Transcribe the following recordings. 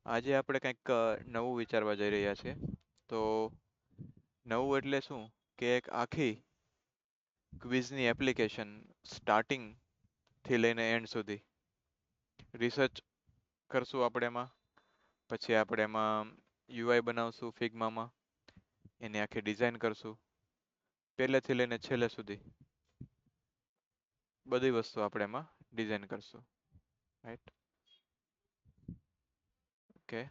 આજે આપણે કંઈક નવું વિચારવા જઈ રહ્યા છીએ. તો નવું એટલે શું કે એક આખી ક્વિઝની એપ્લિકેશન સ્ટાર્ટિંગ થી લઈને એન્ડ સુધી રિસર્ચ કરશું આપણે એમાં. પછી આપણે એમાં યુઆઈ બનાવશું ફિગ્મામાં, એની આખી ડિઝાઇન કરશું પહેલેથી લઈને છેલ્લે સુધી બધી વસ્તુ આપણે એમાં ડિઝાઇન કરશું. રાઈટ? ઓકે,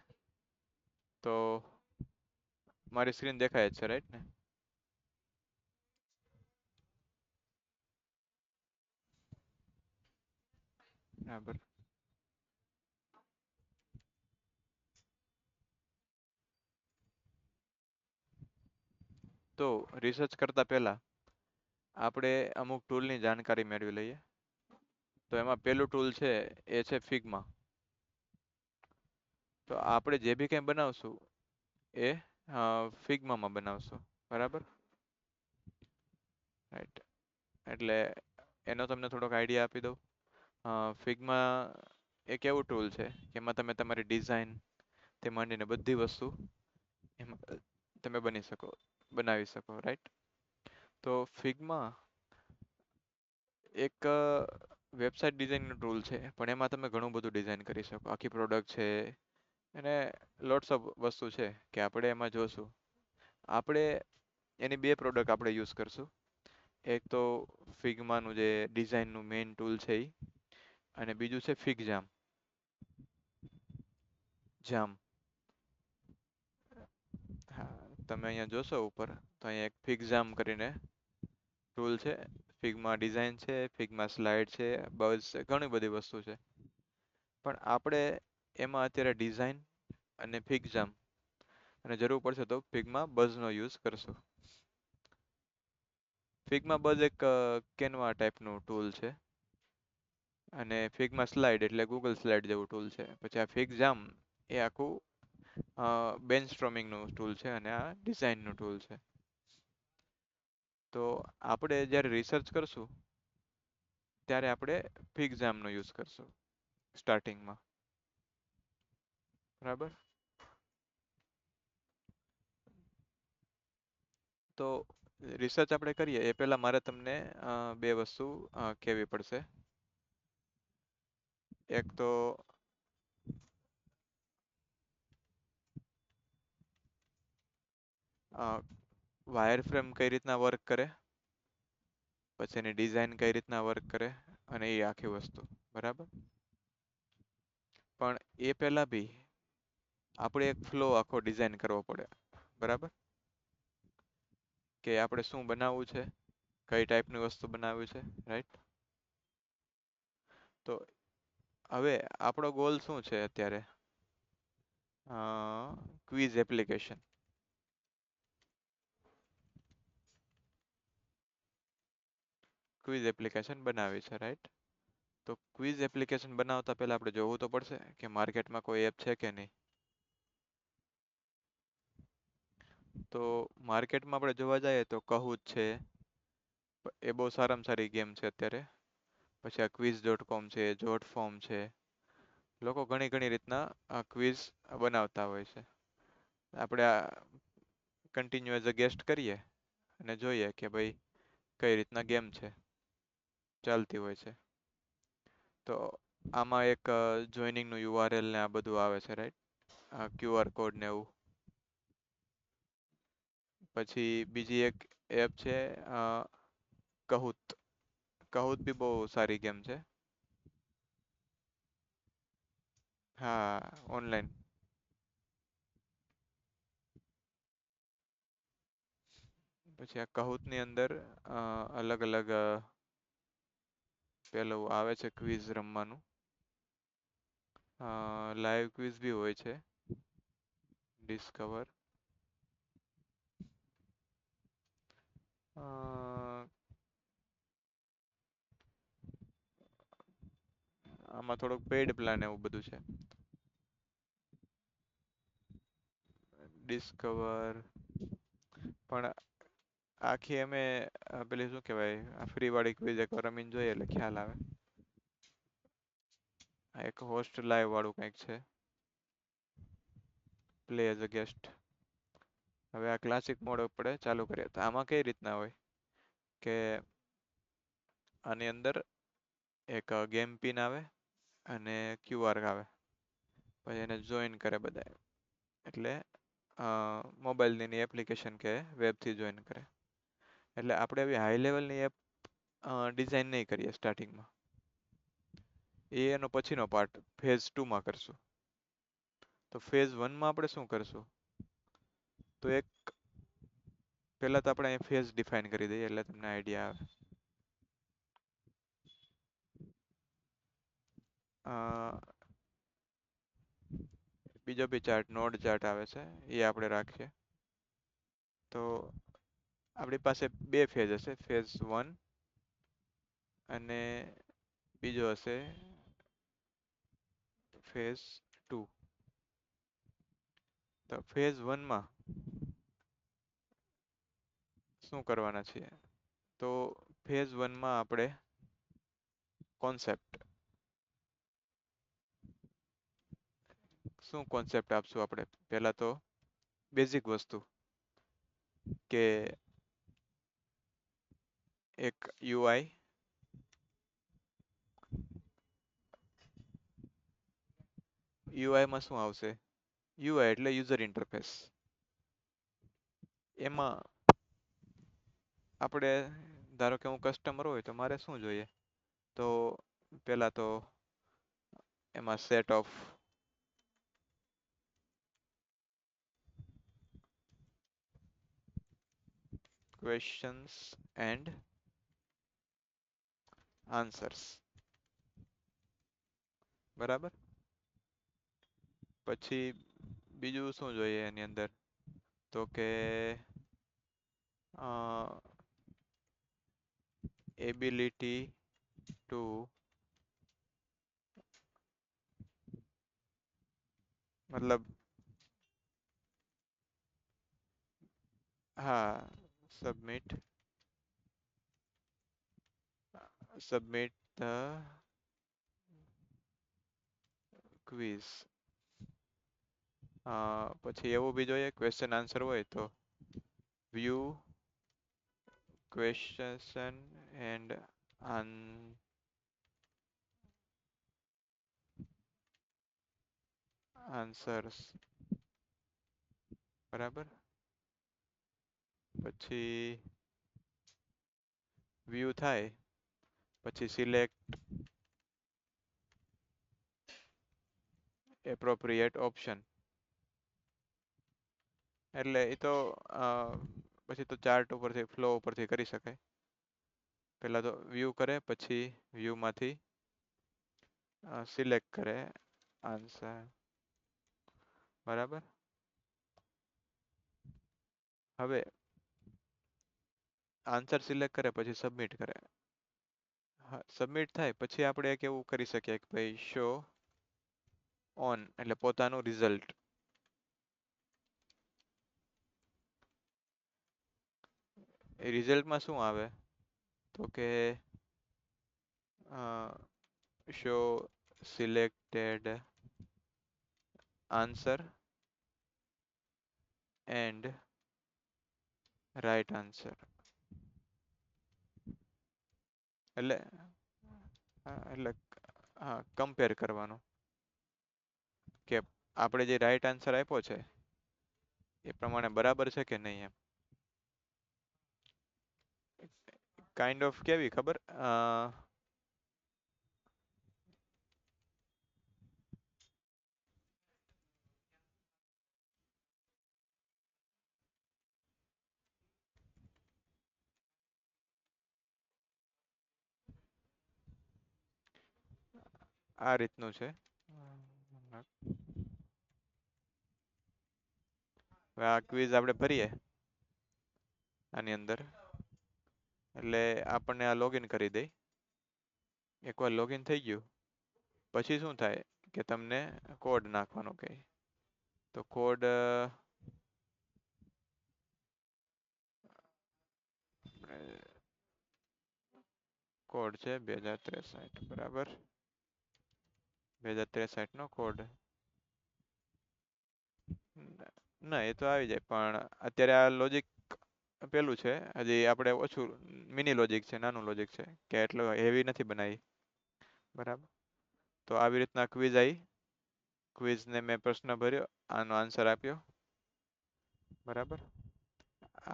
તો મારી સ્ક્રીન દેખાય જ છે, રાઈટ ને? બરાબર. તો રિસર્ચ કરતા પહેલા આપણે અમુક ટૂલની જાણકારી મેળવી લઈએ. તો એમાં પહેલું ટૂલ છે એ છે ફિગ્મા. તો આપણે જે બી કંઈ બનાવશું એ ફિગ્મામાં બનાવશું. બરાબર? રાઈટ. એટલે એનો તમને થોડોક આઈડિયા આપી દઉં. ફિગ્મા એક એવું ટૂલ છે કે એમાં તમે તમારી ડિઝાઇન તે માંડીને બધી વસ્તુ એમાં તમે બનાવી શકો. રાઈટ? તો ફિગ્મા એક વેબસાઇટ ડિઝાઇનનો ટૂલ છે, પણ એમાં તમે ઘણું બધું ડિઝાઇન કરી શકો. આખી પ્રોડક્ટ છે અને લોટ્સ ઓફ વસ્તુ છે કે આપણે એમાં જોશું. આપણે એની બે પ્રોડક્ટ આપણે યુઝ કરશું. એક તો ફિગ્માનું જે ડિઝાઇનનું મેઇન ટૂલ છે એ, અને બીજું છે ફિગજામ. જામ. હા, તમે અહીંયા જોશો ઉપર તો અહીંયા એક ફિગજામ કરીને ટૂલ છે. ફિગ્મા ડિઝાઇન છે, ફિગ્મા સ્લાઇડ છે, બઝ છે, ઘણી બધી વસ્તુ છે. પણ આપણે એમાં અત્યારે ડિઝાઇન અને ફિગજામ અને જરૂર પડશે તો ફિગ્મા બઝનો યુઝ કરશું. ફિગ્મા બઝ એક કેનવા ટાઈપનું ટૂલ છે, અને ફિગ્મા સ્લાઇડ એટલે ગૂગલ સ્લાઇડ જેવું ટૂલ છે. પછી આ ફિગજામ એ આખું બેન્ચસ્ટોર્મિંગનું ટૂલ છે, અને આ ડિઝાઇનનું ટૂલ છે. તો આપણે જ્યારે રિસર્ચ કરશું ત્યારે આપણે ફિગજામનો યુઝ કરશું સ્ટાર્ટિંગમાં. બરાબર? તો રિસર્ચ આપણે કરીએ એ પહેલા મારે તમને બે વસ્તુ કહેવી પડશે. એક તો વાયર ફ્રેમ કઈ રીતના વર્ક કરે, પછી એની ડિઝાઇન કઈ રીતના વર્ક કરે, અને એ આખી વસ્તુ. બરાબર? પણ એ પહેલા બી આપણે એક ફ્લો આખો ડિઝાઇન કરવો પડે. બરાબર? કે આપણે શું બનાવવું છે, કઈ ટાઈપની વસ્તુ બનાવવી છે. રાઈટ? તો હવે આપણો ગોલ શું છે અત્યારે? Quiz application. ક્વિઝ એપ્લિકેશન બનાવી છે. રાઈટ? તો ક્વિઝ એપ્લિકેશન બનાવતા પહેલા આપણે જોવું તો પડશે કે માર્કેટમાં કોઈ એપ છે કે નહીં. તો માર્કેટમાં આપણે જોવા જઈએ તો કહું જ છે, એ બહુ સારામાં સારી ગેમ છે અત્યારે. પછી આ ક્વિઝ.com છે, જોટ ફોર્મ છે. લોકો ઘણી ઘણી રીતના આ ક્વિઝ બનાવતા હોય છે. આપણે આ કન્ટિન્યુ એઝ અ ગેસ્ટ કરીએ અને જોઈએ કે ભાઈ કઈ રીતના ગેમ છે, ચાલતી હોય છે. તો આમાં એક જોઈનિંગનું યુઆરએલ ને આ બધું આવે છે. રાઈટ? ક્યુઆર કોડ ને એવું. પછી બીજી એક એપ છે કહુત. કહુત બી બહુ સારી ગેમ છે. હા, ઓનલાઈન. પછી આ કહુતની અંદર અલગ અલગ પેલું આવે છે ક્વિઝ રમવાનું. લાઈવ ક્વિઝ બી હોય છે. ડિસ્કવર. આમાં થોડુંક પેઇડ પ્લાન એવું બધું છે. ડિસ્કવર પણ આખી અમે પેલી શું કહેવાય ફ્રી વાળી ક્વિઝ એકવાર રમીને જોઈએ એટલે ખ્યાલ આવે. આ એક હોસ્ટ લાઈવ વાળું કંઈક છે. Play as a guest. હવે આ ક્લાસિક મોડ આપણે ચાલુ કરીએ તો આમાં કઈ રીતના હોય કે આની અંદર એક ગેમ પિન આવે અને ક્યુઆર આવે, પછી એને જોઈન કરે બધા, એટલે મોબાઈલની એપ્લિકેશન કે વેબથી જોઈન કરે. એટલે આપણે એવી હાઈ લેવલની એપ ડિઝાઇન નહીં કરીએ સ્ટાર્ટિંગમાં, એ એનો પછીનો પાર્ટ ફેઝ 2માં કરશું. તો ફેઝ 1માં આપણે શું કરશું, તો એક પહેલા તો આપણે ફેઝ ડિફાઇન કરી દઈએ એટલે તમને આઈડિયા આવે. બીજો બી ચાર્ટ નોડ ચાર્ટ આવે છે એ આપણે રાખીએ. તો આપણી પાસે બે ફેઝ હશે, ફેઝ 1 અને બીજો હશે ફેઝ 2. તો ફેઝ 1માં શું કરવાના છીએ, તો ફેઝ 1માં આપણે કોન્સેપ્ટ, શું કોન્સેપ્ટ આપશું આપણે, પહેલા તો બેઝિક વસ્તુ કે એક યુઆઈ, યુઆઈમાં શું આવશે, યુઆઈ એટલે યુઝર ઇન્ટરફેસ. એમાં આપણે ધારો કે હું કસ્ટમર હોય તો મારે શું જોઈએ, તો પહેલા તો એમાં set of questions and answers, બરાબર. પછી બીજું શું જોઈએ એની અંદર, તો કે એબિલિટી ટુ મતલબ હા સબમિટ ધ ક્વિઝ. પછી એવું બી જોઈએ ક્વેશ્ચન આન્સર હોય તો વ્યૂ ક્વેશ્ચન એન્ડ આન્સર્સ, બરાબર. પછી વ્યૂ થાય પછી સિલેક્ટ એપ્રોપ્રિએટ ઓપ્શન. એટલે એ તો પછી તો ચાર્ટ ઉપરથી ફ્લો ઉપરથી કરી શકાય. પહેલા તો વ્યૂ કરે પછી વ્યૂમાંથી સિલેક્ટ કરે આન્સર, બરાબર. હવે આન્સર સિલેક્ટ કરે પછી સબમિટ કરે. હા, સબમિટ થાય પછી આપણે એક એવું કરી શકીએ કે ભાઈ શો ઓન એટલે પોતાનું રિઝલ્ટ. એ રિઝલ્ટમાં શું આવે, તો કે show selected answer and right answer. એટલે હા કમ્પેર કરવાનું કે આપણે જે રાઈટ આન્સર આપ્યો છે એ પ્રમાણે બરાબર છે કે નહીં એમ. કાઇન્ડ ઓફ કેવી ખબર, આ રીતનું છે. હવે આ ક્વિઝ આપણે ભરીએ આની અંદર, એટલે આપણને આ લોગિન કરી દે. એકવાર લોગિન થઈ ગયું પછી શું થાય કે તમને કોડ નાખવાનો કહે. તો કોડ કોડ છે 2063, બરાબર. 2063 નો કોડ ના, એ તો આવી જાય પણ અત્યારે આ લોજિક પેલું છે, હજી આપણે ઓછું મિની લોજિક છે, નાનું લોજિક છે કે એટલો હેવી નથી બનાવી. બરાબર. તો આવી રીતના ક્વિઝ આવી. ક્વિઝને મેં પ્રશ્ન ભર્યો, આનો આન્સર આપ્યો. બરાબર.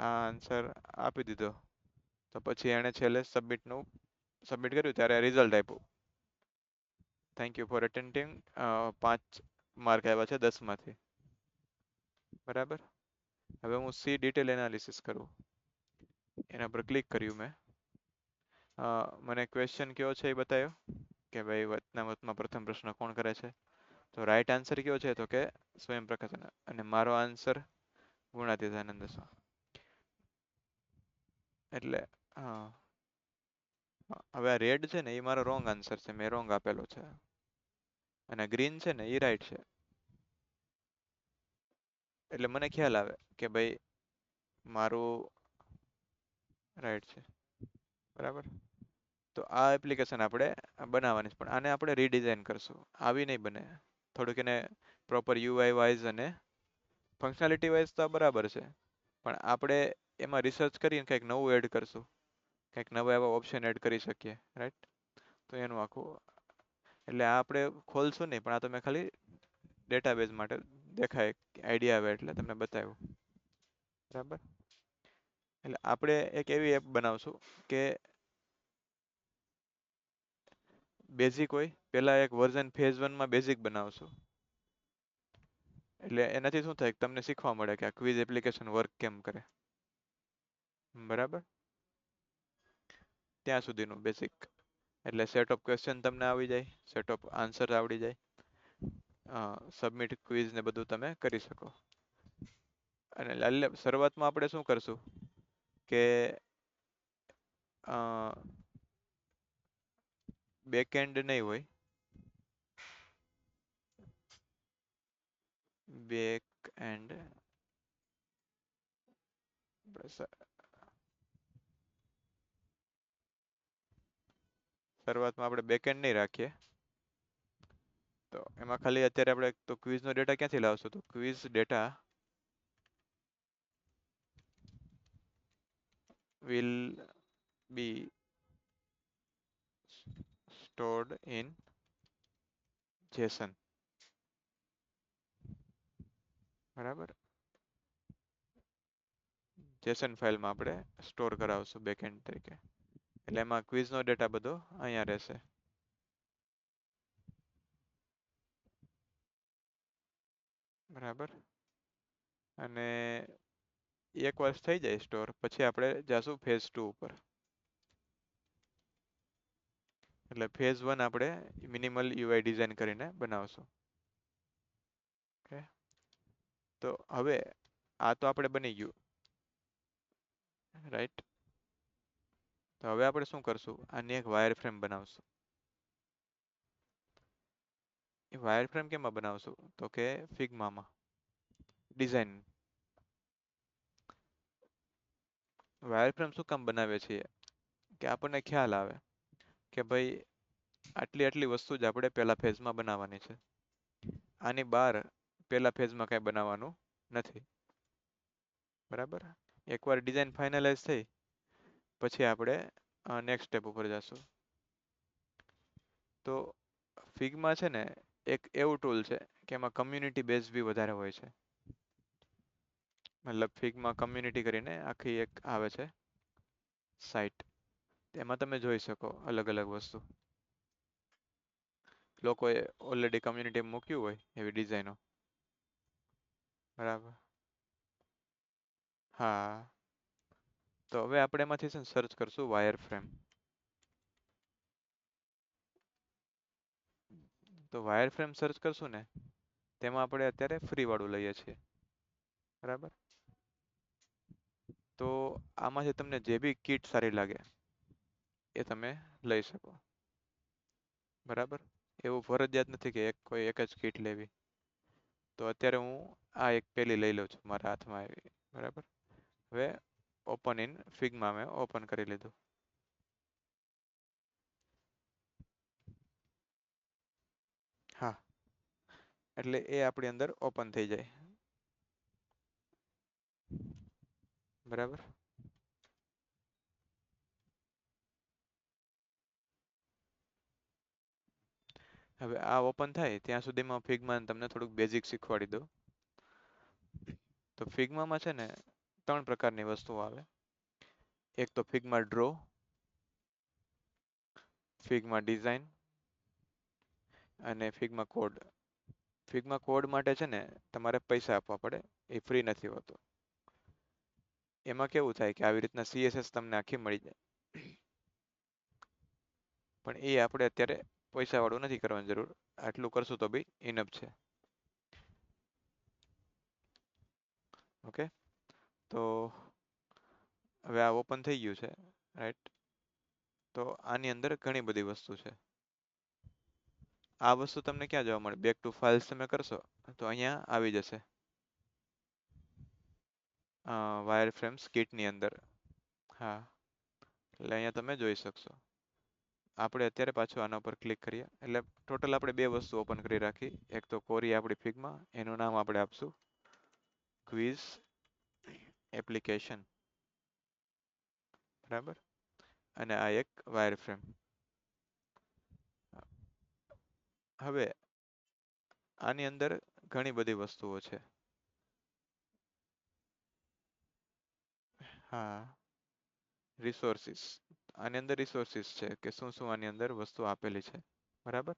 આ આન્સર આપી દીધો તો પછી એણે છેલ્લે સબમિટ કર્યું ત્યારે રિઝલ્ટ આપ્યું. Thank you for attending. 5 mark આવ્યા છે 10માંથી. બરાબર. હવે હું સી ડિટેલ એનાલિસિસ કરું. એના પર ક્લિક કર્યું મેં. મને ક્વેશ્ચન કયો છે એ બતાવ્યો કે ભાઈ વતનામતમાં પ્રથમ પ્રશ્ન કોણ કરે છે. તો રાઈટ આન્સર કયો છે તો કે સ્વયંપ્રકાશ. અને મારો આન્સર ગુણાતીતાનંદ છે. એટલે હા, હવે આ રેડ છે ને એ મારો રોંગ આન્સર છે, મેં રોંગ આપેલો છે. અને ગ્રીન છે ને એ રાઈટ છે. એટલે મને ખ્યાલ આવે કે ભાઈ મારું રાઈટ છે. બરાબર. તો આ એપ્લિકેશન આપણે બનાવવાની છે, પણ આને આપણે રીડિઝાઇન કરશું. આવી નહીં બને. થોડુંક એને પ્રોપર યુઆઈ વાઇઝ અને ફંક્શનાલિટી વાઇઝ તો બરાબર છે, પણ આપણે એમાં રિસર્ચ કરીને કંઈક નવું એડ કરશું, કંઈક નવા એવા ઓપ્શન એડ કરી શકીએ, રાઈટ. તો એનું આખું એટલે આ આપણે ખોલશું નહીં, પણ આ તો મેં ખાલી ડેટાબેઝ માટે દેખાય આઈડિયા આવે એટલે તમને બતાવ્યું. બરાબર. એટલે આપણે એક એવી એપ બનાવશું કે બેઝિક હોય. પહેલા એક વર્ઝન ફેઝ 1માં બેઝિક બનાવશું. એટલે એનાથી શું થાય તમને શીખવા મળે કે આ ક્વિઝ એપ્લિકેશન વર્ક કેમ કરે. બરાબર. ત્યાં સુધીનું બેઝિક. એટલે સેટ ઓફ ક્વેશ્ચન તમને આવી જાય, સેટ ઓફ આન્સર આવડી જાય, સબમિટ ક્વિઝ ને બધું તમે કરી શકો. અને શરૂઆતમાં આપણે શું કરશું કે બેકએન્ડ નહીં હોય, બેક એન્ડ શરૂઆતમાં આપણે બેકએન્ડ નહીં રાખીએ. તો એમાં ખાલી અત્યારે આપણે તો ક્વિઝનો ડેટા ક્યાંથી લાવશું, તો quiz data will be stored in JSON. બરાબર. JSON ફાઇલમાં આપણે સ્ટોર કરાવશું બેકએન્ડ તરીકે. એટલે એમાં ક્વિઝનો ડેટા બધો અહીંયા રહેશે. બરાબર. અને એક વર્ષ થઈ જાય સ્ટોર પછી આપણે જાશું ફેઝ 2 ઉપર. એટલે ફેઝ 1 આપણે મિનિમલ યુઆઈ ડિઝાઇન કરીને બનાવશું. ઓકે. તો હવે આ તો આપણે બની ગયું, રાઈટ. તો હવે આપણે શું કરશું, આની એક વાયર ફ્રેમ બનાવશું. એ વાયર ફ્રેમ કેમાં બનાવશું તો કે ફિગ્મામાં ડિઝાઇન. વાયર ફ્રેમ શું કામ બનાવીએ છીએ કે આપણને ખ્યાલ આવે કે ભાઈ આટલી આટલી વસ્તુ જ આપણે પહેલા ફેઝમાં બનાવવાની છે. આની બહાર પહેલા ફેઝમાં કાંઈ બનાવવાનું નથી. બરાબર. એકવાર ડિઝાઇન ફાઇનલાઇઝ થઈ પછી આપણે નેક્સ્ટ સ્ટેપ ઉપર જશું. તો ફિગમાં છે ને એક એવું ટૂલ છે કે એમાં કમ્યુનિટી બેઝ બી વધારે હોય છે. મતલબ ફિગમાં કમ્યુનિટી કરીને આખી એક આવે છે સાઇટ. એમાં તમે જોઈ શકો અલગ અલગ વસ્તુ લોકોએ ઓલરેડી કમ્યુનિટી મૂક્યું હોય એવી ડિઝાઇનો. બરાબર. હા. તો હવે આપણે એમાંથી છે ને સર્ચ કરશું વાયર ફ્રેમ. તો વાયર ફ્રેમ સર્ચ કરશું ને તેમાં આપણે અત્યારે ફ્રી વાળું લઈએ છીએ. બરાબર. તો આમાંથી તમને જે બી કીટ સારી લાગે એ તમે લઈ શકો. બરાબર. એવું ફરજિયાત નથી કે કોઈ એક જ કીટ લેવી. તો અત્યારે હું આ એક પેલી લઈ લઉં છું મારા હાથમાં આવી. બરાબર. હવે ઓપન ઇન ફિગમાં મેં ઓપન કરી લીધું. હા. એટલે એ આપણી અંદર ઓપન થઈ જાય. બરાબર. હવે આ ઓપન થાય ત્યાં સુધીમાં ફિગમાં તમને થોડુંક બેઝિક શીખવાડી દઉં. તો ફિગ્મામાં છે ને ત્રણ પ્રકારની વસ્તુઓ આવે. એક તો ફિગ્મા ડ્રો, ફિગ્મા ડિઝાઇન અને ફિગ્મા કોડ. ફિગ્મા કોડ માટે છે ને તમારે પૈસા આપવા પડે, એ ફ્રી નથી હોતો. એમાં કેવું થાય કે આવી રીતના CSS તમને આખી મળી જાય, પણ એ આપણે અત્યારે પૈસા વાળું નથી કરવાની જરૂર. આટલું કરશું તો બી ઇનફ છે. ઓકે, તો હવે આ ઓપન થઈ ગયું છે, રાઈટ. તો આની અંદર ઘણી બધી વસ્તુ છે. આ વસ્તુ તમને ક્યાં જોવા મળે? બેક ટુ ફાઇલ્સ તમે કરશો તો અહીંયા આવી જશે વાયરફ્રેમ્સ કિટની અંદર. હા, એટલે અહીંયા તમે જોઈ શકશો. આપણે અત્યારે પાછું આના પર ક્લિક કરીએ એટલે ટોટલ આપણે બે વસ્તુ ઓપન કરી રાખી. એક તો કોરી આપણી ફિગમાં, એનું નામ આપણે આપશું ક્વિઝ એપ્લિકેશન, બરાબર. અને આ એક વાયરફ્રેમ. હવે આની અંદર ઘણી બધી વસ્તુઓ છે. હા, રિસોર્સિસ. આની અંદર રિસોર્સિસ છે કે શું શું આની અંદર વસ્તુ આપેલી છે, બરાબર.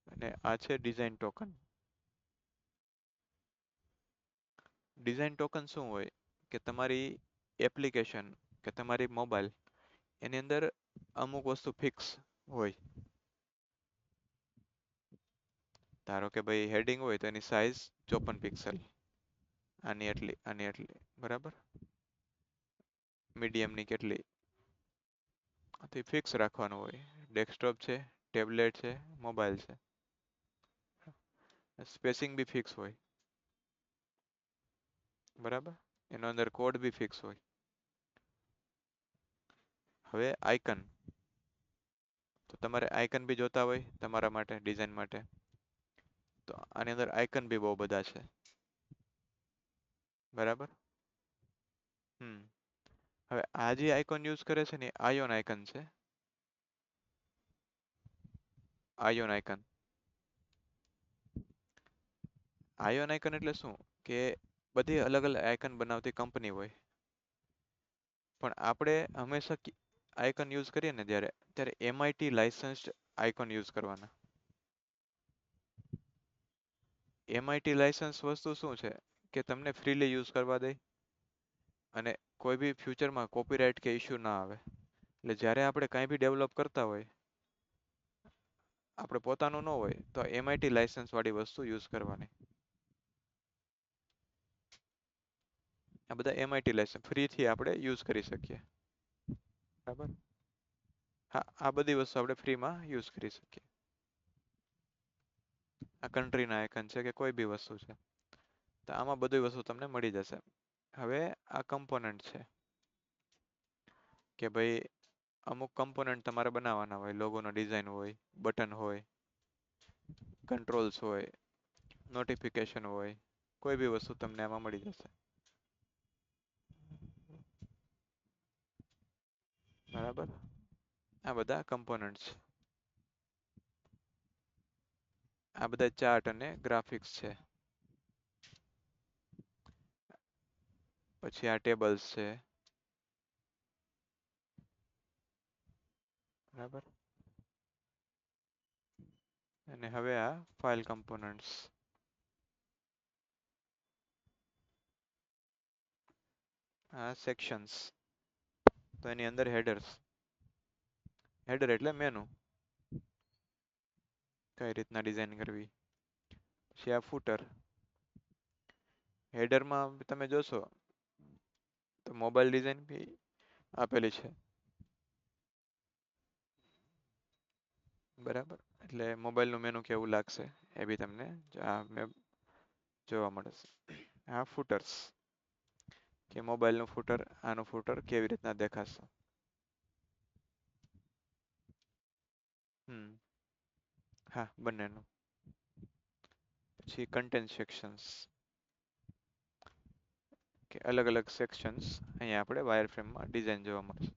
અને આ છે ડિઝાઇન ટોકન. ડિઝાઇન ટોકન શું હોય કે તમારી એપ્લિકેશન કે તમારી મોબાઈલ, એની અંદર અમુક વસ્તુ ફિક્સ હોય. ધારો કે ભાઈ હેડિંગ હોય તો એની સાઈઝ 54 પિક્સલ, આની એટલી, બરાબર. મીડિયમની કેટલી, તે ફિક્સ રાખવાનું હોય. ડેસ્કટોપ છે, ટેબ્લેટ છે, મોબાઈલ છે. સ્પેસિંગ બી ફિક્સ હોય, બરાબર. એનો અંદર કોડ બી ફિક્સ હોય. હવે આઇકન, તો તમારે આઇકન બી જોતા હોય તમારા માટે ડિઝાઇન માટે, તો આની અંદર આઇકન બી બહુ બધા છે, બરાબર. હમ હવે આ જે આઇકોન યુઝ કરે છે ને આયોન આઇકન છે. Ion icon. આયોન આઇકન એટલે શું કે બધી અલગ અલગ આઇકન બનાવતી કંપની હોય, પણ આપણે હંમેશા આઇકન યુઝ કરીએ ને ત્યારે MIT લાઇસન્સ્ડ આઇકન યુઝ કરવાના. MIT લાઇસન્સ વસ્તુ શું છે કે તમને ફ્રીલી યુઝ કરવા દે, અને કોઈ બી ફ્યુચરમાં કોપીરાઇટ કે ઇશ્યુ ના આવે. એટલે જ્યારે આપણે કાંઈ બી ડેવલપ કરતા હોય, આપણે પોતાનું ન હોય તો MIT લાઇસન્સ વાળી વસ્તુ યુઝ કરવાની. આ બધા MIT લાઇસન્સ ફ્રીથી આપણે યુઝ કરી શકીએ, બરાબર. હા, આ બધી વસ્તુ આપણે ફ્રીમાં યુઝ કરી શકીએ. આ કન્ટ્રીના આઇકન છે કે કોઈ બી વસ્તુ છે, તો આમાં બધી વસ્તુ તમને મળી જશે. હવે આ કમ્પોનન્ટ છે કે ભાઈ અમુક કમ્પોનન્ટ તમારે બનાવવાના હોય. લોગોનો ડિઝાઇન હોય, બટન હોય, કંટ્રોલ્સ હોય, નોટિફિકેશન હોય, કોઈ બી વસ્તુ તમને આમાં મળી જશે, બરાબર. આ બધા કમ્પોનન્ટ છે. આ બધા ચાર્ટ અને ગ્રાફિક્સ છે. પછી આ ટેબલ્સ છે, બરાબર. અને હવે આ ફાઇલ કમ્પોનન્ટ્સ. આ સેક્શન્સ, તો એની અંદર હેડર્સ. હેડર એટલે મેનુ, કઈ રીતના ડિઝાઇન કરવી. પછી આ ફૂટર. હેડરમાં તમે જોશો તો મોબાઈલ ડિઝાઇન બી આપેલી છે, બરાબર. એટલે મોબાઈલનું મેનુ કેવું લાગશે એ બી તમને જોવા મળે છે. આ ફૂટર્સ, કે મોબાઈલનું ફૂટર, આનું ફૂટર કેવી રીતના દેખાશે. હમ હા, બંનેનું. પછી કન્ટેન્ટ સેક્શન્સ, ઓકે, અલગ અલગ સેક્શન્સ અહીંયા આપણે વાયરફ્રેમમાં ડિઝાઇન જોવા મળશે.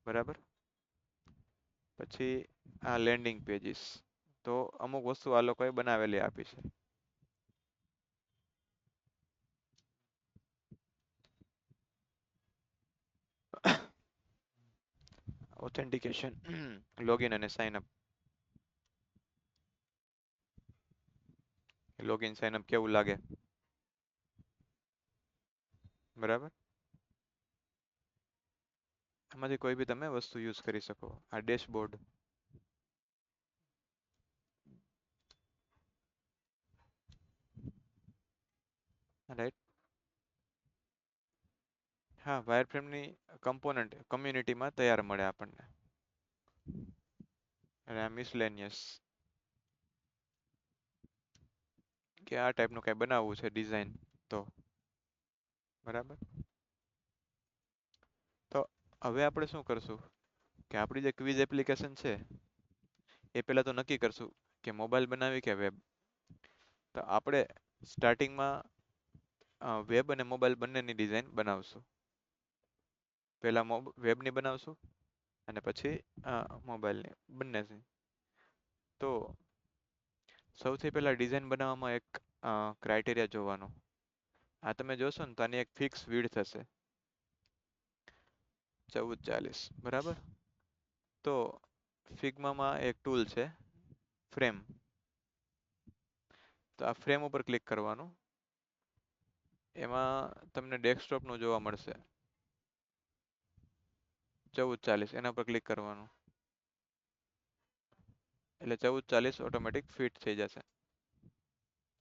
બરાબર. પછી આ લેન્ડિંગ પેજીસ, તો અમુક વસ્તુ આ લોકોએ બનાવેલી આપી છે. ઓથેન્ટિકેશન, લોગિન અને sign up. Login sign up કેવું લાગે? બરાબર. આમાંથી કોઈ બી તમે વસ્તુ યુઝ કરી શકો. આ ડેશબોર્ડ, રાઈટ. હા, વાયરફ્રેમની કમ્પોનન્ટ કમ્યુનિટીમાં તૈયાર મળે આપણને. અને આ મિસલેનિયસ, કે આ ટાઈપનું કંઈ બનાવવું છે ડિઝાઇન, તો બરાબર. તો હવે આપણે શું કરશું કે આપણી જે ક્વિઝ એપ્લિકેશન છે એ પહેલાં તો નક્કી કરશું કે મોબાઈલ બનાવી કે વેબ. તો આપણે સ્ટાર્ટિંગમાં વેબ અને મોબાઈલ બંનેની ડિઝાઇન બનાવશું. પહેલાં વેબની બનાવશું અને પછી મોબાઈલની, બંનેની. તો સૌથી પહેલાં ડિઝાઇન બનાવવામાં એક ક્રાઇટેરિયા જોવાનો. આ તમે જોશો ને તો આની એક ફિક્સ વિડ્થ હશે, 1440, બરાબર. તો ફિગ્મામાં એક ટૂલ છે ફ્રેમ. તો આ ફ્રેમ ઉપર ક્લિક કરવાનું. એમાં તમને ડેસ્કટોપનું જોવા મળશે 1440, એના પર ક્લિક કરવાનું. એટલે 1440 ઓટોમેટિક ફિટ થઈ જશે.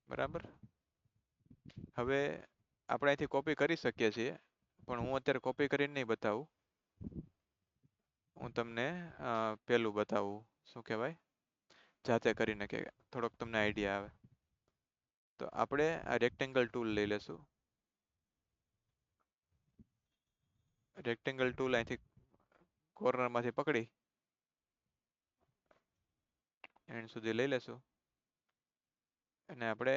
બરાબર. હવે આપણે અહીંથી કોપી કરી શકીએ છીએ, પણ હું અત્યારે કોપી કરીને નહીં બતાવું. હું તમને પેલું બતાવું, શું કહેવાય, જાતે કરીને, કે થોડોક તમને આઈડિયા આવે. તો આપણે આ રેક્ટેંગલ ટૂલ લઈ લેશું. રેક્ટેંગલ ટૂલ અહીંથી કોર્નરમાંથી પકડી એન્ડ સુધી લઈ લેશું. અને આપણે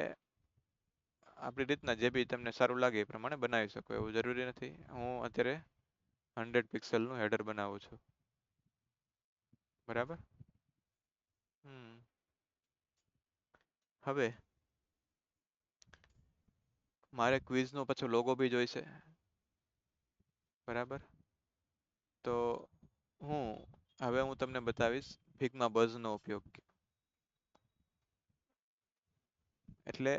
આપણી રીતના જે બી તમને સારું લાગે એ પ્રમાણે બનાવી શકો, એવું જરૂરી નથી. હું અત્યારે 100 પિક્સલનું હેડર બનાવું છું. બરાબર. હવે મારે ક્વિઝનો પાછો લોગો બી જોઈશે. બરાબર. તો હું તમને બતાવીશ ફિગ્મા બઝનો ઉપયોગ. એટલે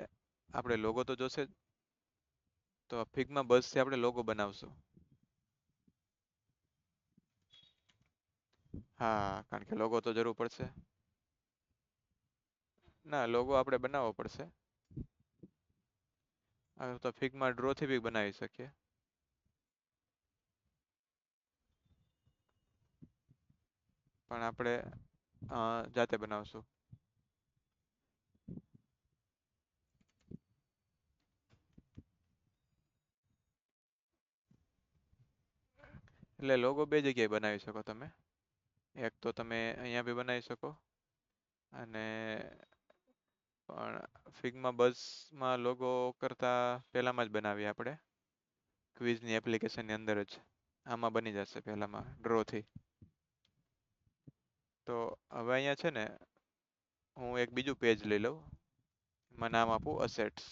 આપણે લોગો તો જોશે જ. તો ફિગ્મા બઝથી આપણે લોગો બનાવશું. હા, કારણ કે લોગો તો જરૂર પડશે. ના, લોગો આપણે બનાવવો પડશે. તો ફિગ્મા ડ્રોથી બી બનાવી શકીએ. પણ આપણે જાતે બનાવશું. એટલે લોગો બે જગ્યાએ બનાવી શકો તમે. એક તો તમે અહીંયા બી બનાવી શકો, અને પણ ફિગ્મા બઝમાં લોગો કરતા પહેલામાં જ બનાવીએ આપણે, ક્વિઝની એપ્લિકેશનની અંદર જ. આમાં બની જશે પહેલામાં ડ્રોથી. તો હવે અહીંયા છે ને, હું એક બીજું પેજ લઈ લઉં. એમાં નામ આપું અસેટ્સ.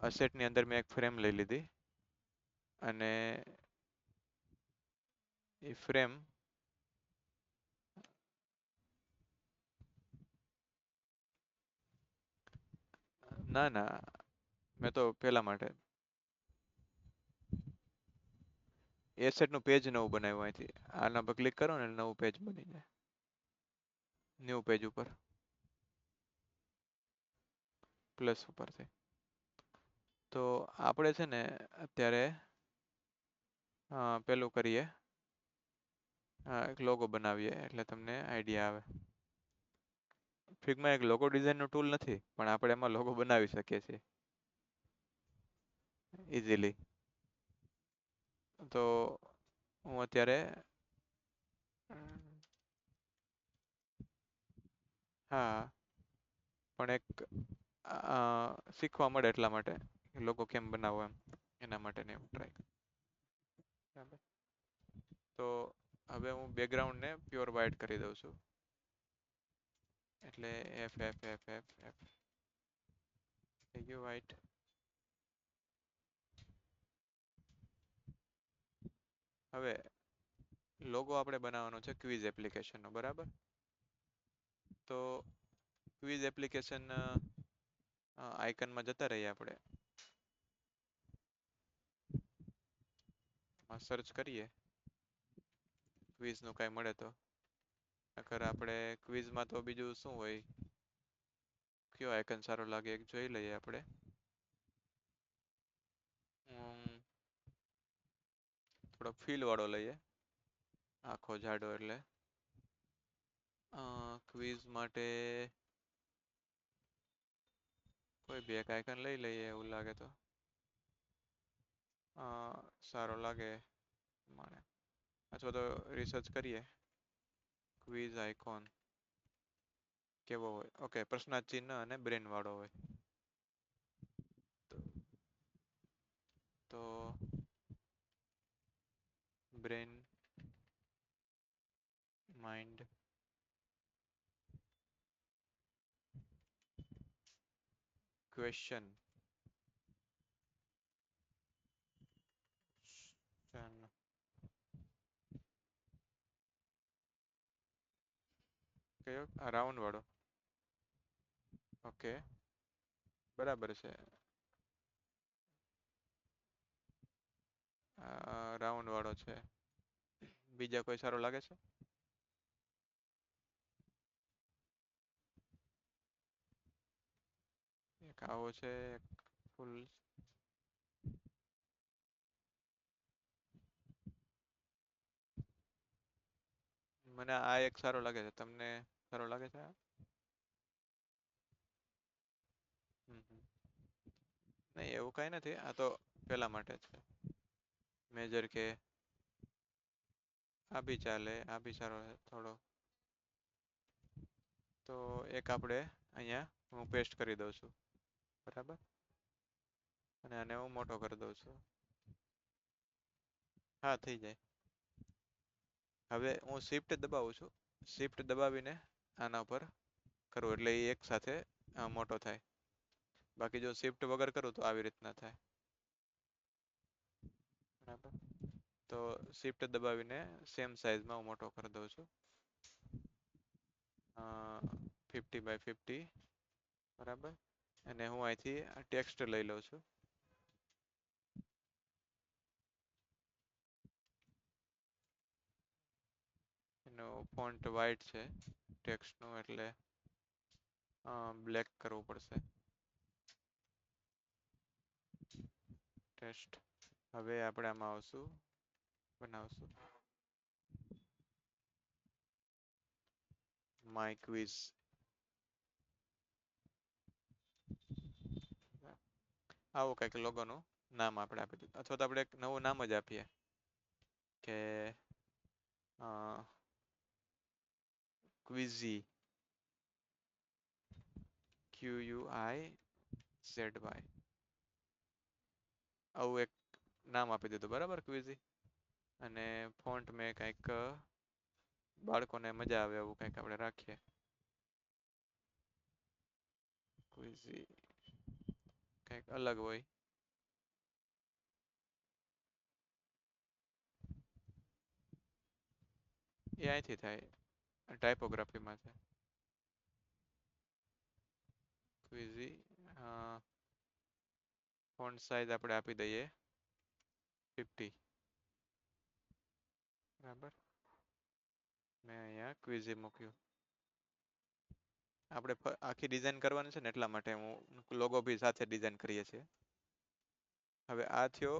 અસેટની અંદર મેં એક ફ્રેમ લઈ લીધી, અને એ ફ્રેમ ના, મેં તો પેલા માટે એસેટનું પેજ નવું બનાવ્યું. અહીંથી આના પર ક્લિક કરો ને નવું પેજ બની જાય. ન્યૂ પેજ ઉપર પ્લસ ઉપરથી. તો આપણે છે ને અત્યારે પેલું કરીએ, એક લોગો બનાવીએ એટલે તમને આઈડિયા આવે. ફિગ્મા એક લોગો ડિઝાઇનનો ટૂલ નથી, પણ આપણે એમાં લોગો બનાવી શકીએ છીએ ઇઝીલી. તો હું અત્યારે હા, પણ એક શીખવા મળે એટલા માટે કે લોકો કેમ બનાવો એમ, એના માટે ને એવું ટ્રાય. બરાબર. તો હવે હું બેકગ્રાઉન્ડ ને પ્યોર વ્હાઇટ કરી દઉં છું. એટલે F F F F F થઈ ગયું વ્હાઇટ. હવે લોગો આપણે બનાવવાનો છે ક્વિઝ એપ્લિકેશનનો, બરાબર. તો ક્વિઝ એપ્લિકેશન આઇકનમાં જતા રહીએ આપણે, સર્ચ કરીએ ક્વિઝનું કાંઈ મળે તો. નકર આપણે ક્વિઝમાં તો બીજું શું હોય, કયો આઇકન સારો લાગે એક જોઈ લઈએ આપણે. થોડો ફીલ વાળો લઈએ, આખો જાડો એટલે. ક્વિઝ માટે કોઈ બે એક આઇકન લઈ લઈએ એવું લાગે તો. સારો લાગે મને. અથવા તો રિસર્ચ કરીએ ક્વિઝ આઇકોન કેવો હોય. ઓકે, પ્રશ્નાર્થ ચિહ્ન અને બ્રેન વાળો હોય. તો બ્રેન માઇન્ડ ક્વેશ્ચન કયો? રાઉન્ડ વાળો. ઓકે, બરાબર છે. રાઉન્ડ વાળો છે. બીજા કોઈ સારો લાગે છે? એક આવો છે, એક ફૂલ. મને આ એક સારો લાગે છે. તમને સારો લાગે છે આ? નહીં, એવું કઈ નથી. આ તો પેલા માટે છે. મેજર કે આ બી ચાલે, આ બી સારો છે થોડો. તો એક આપણે અહીંયા હું પેસ્ટ કરી દઉં છું, બરાબર. અને આને હું મોટો કરી દઉં છું. હા, થઈ જાય. હવે હું શિફ્ટ દબાવું છું. શિફ્ટ દબાવીને આના ઉપર કરું એટલે એ એક સાથે મોટો થાય. બાકી જો શિફ્ટ વગર કરું તો આવી રીતના થાય, બરાબર. તો શિફ્ટ દબાવીને સેમ સાઈઝમાં હું મોટો કરી દઉં છું. 50 બાય 50, બરાબર. અને હું અહીંથી ટેક્સ્ટ લઈ લઉં છું. એનો ફોન્ટ વ્હાઇટ છે ટેક્સ્ટનું, એટલે બ્લેક કરવું પડશે. ટેક્સ્ટ. હવે આપણે આમાં આવશું, બનાવશું માય ક્વિઝ. આવું કંઈક લોગોનું નામ આપણે આપી દીધું, અથવા તો આપણે એક નવું નામ જ આપીએ કે ક્વિઝી, QUIZY. આવું એક નામ આપી દીધું, બરાબર, ક્વિઝી. અને ફોન્ટ મેં કંઈક બાળકોને મજા આવે એવું કંઈક આપણે રાખીએ, ક્વિઝી. કંઈક અલગ હોય. એ અહીંથી થાય, ટાઈપોગ્રાફીમાં છે. ક્વિઝી. ફોન્ટ સાઈઝ આપણે આપી દઈએ 50, બરાબર. મેં અહીંયા ક્વિઝી મૂક્યું. આપણે આખી ડિઝાઇન કરવાની છે ને એટલા માટે હું લોગો બી સાથે ડિઝાઇન કરીએ છીએ. હવે આ થયો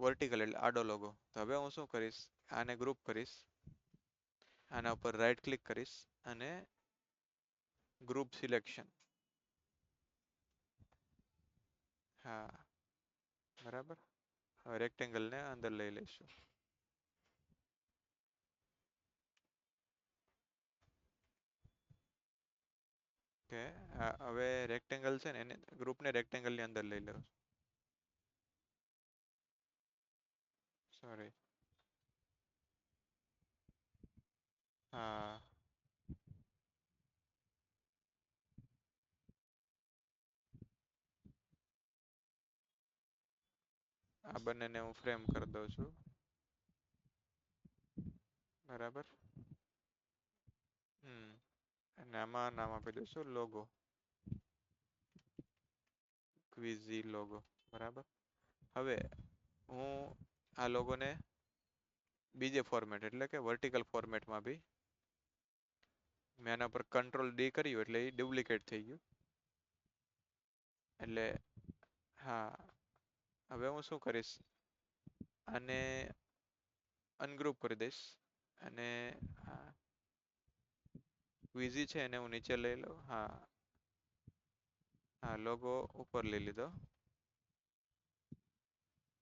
વર્ટિકલ એટલે આડો લોગો. તો હવે હું શું કરીશ, આને ગ્રુપ કરીશ, આના ઉપર રાઈટ ક્લિક કરીશ અને ગ્રુપ સિલેક્શન. હા, બરાબર. હવે રેક્ટેંગલને અંદર લઈ લઈશું. કે હવે રેક્ટેંગલ છે ને એને ગ્રુપને રેક્ટેંગલ ની અંદર લઈ લો. સોરી. હા. આ બંનેને હું ફ્રેમ કરી દઉં છું. બરાબર. અને આમાં નામ આપી દઈશું લોગો. ક્વિઝી લોગો. બરાબર. હવે હું આ લોગોને બીજે ફોર્મેટ એટલે કે વર્ટિકલ ફોર્મેટમાં બી મેં આના પર કંટ્રોલ D કર્યું એટલે એ ડુપ્લિકેટ થઈ ગયું. એટલે હા, હવે હું શું કરીશ, આને અનગ્રુપ કરી દઈશ અને ક્વિઝી છે એને હું નીચે લઈ લઉં. હા, હા, લોગો ઉપર લઈ લીધો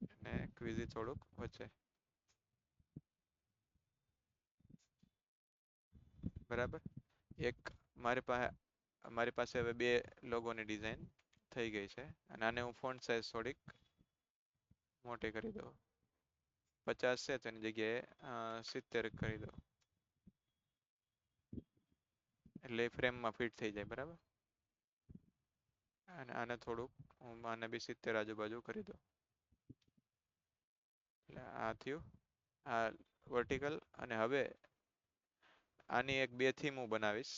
અને ક્વિઝી થોડુંક વચ્ચે. બરાબર. એક મારી પાસે હવે બે લોગોની ડિઝાઇન થઈ ગઈ છે અને આને હું ફોન્ટ સાઈઝ થોડીક મોટી કરી દઉં. 50 છે તેની જગ્યાએ 70 કરી દઉં એટલે ફ્રેમમાં ફિટ થઈ જાય. બરાબર. અને આને થોડુંક હું આને બી 70 આજુબાજુ કરી દઉં એટલે આ થયું આ વર્ટિકલ. અને હવે આની એક બે થીમ હું બનાવીશ,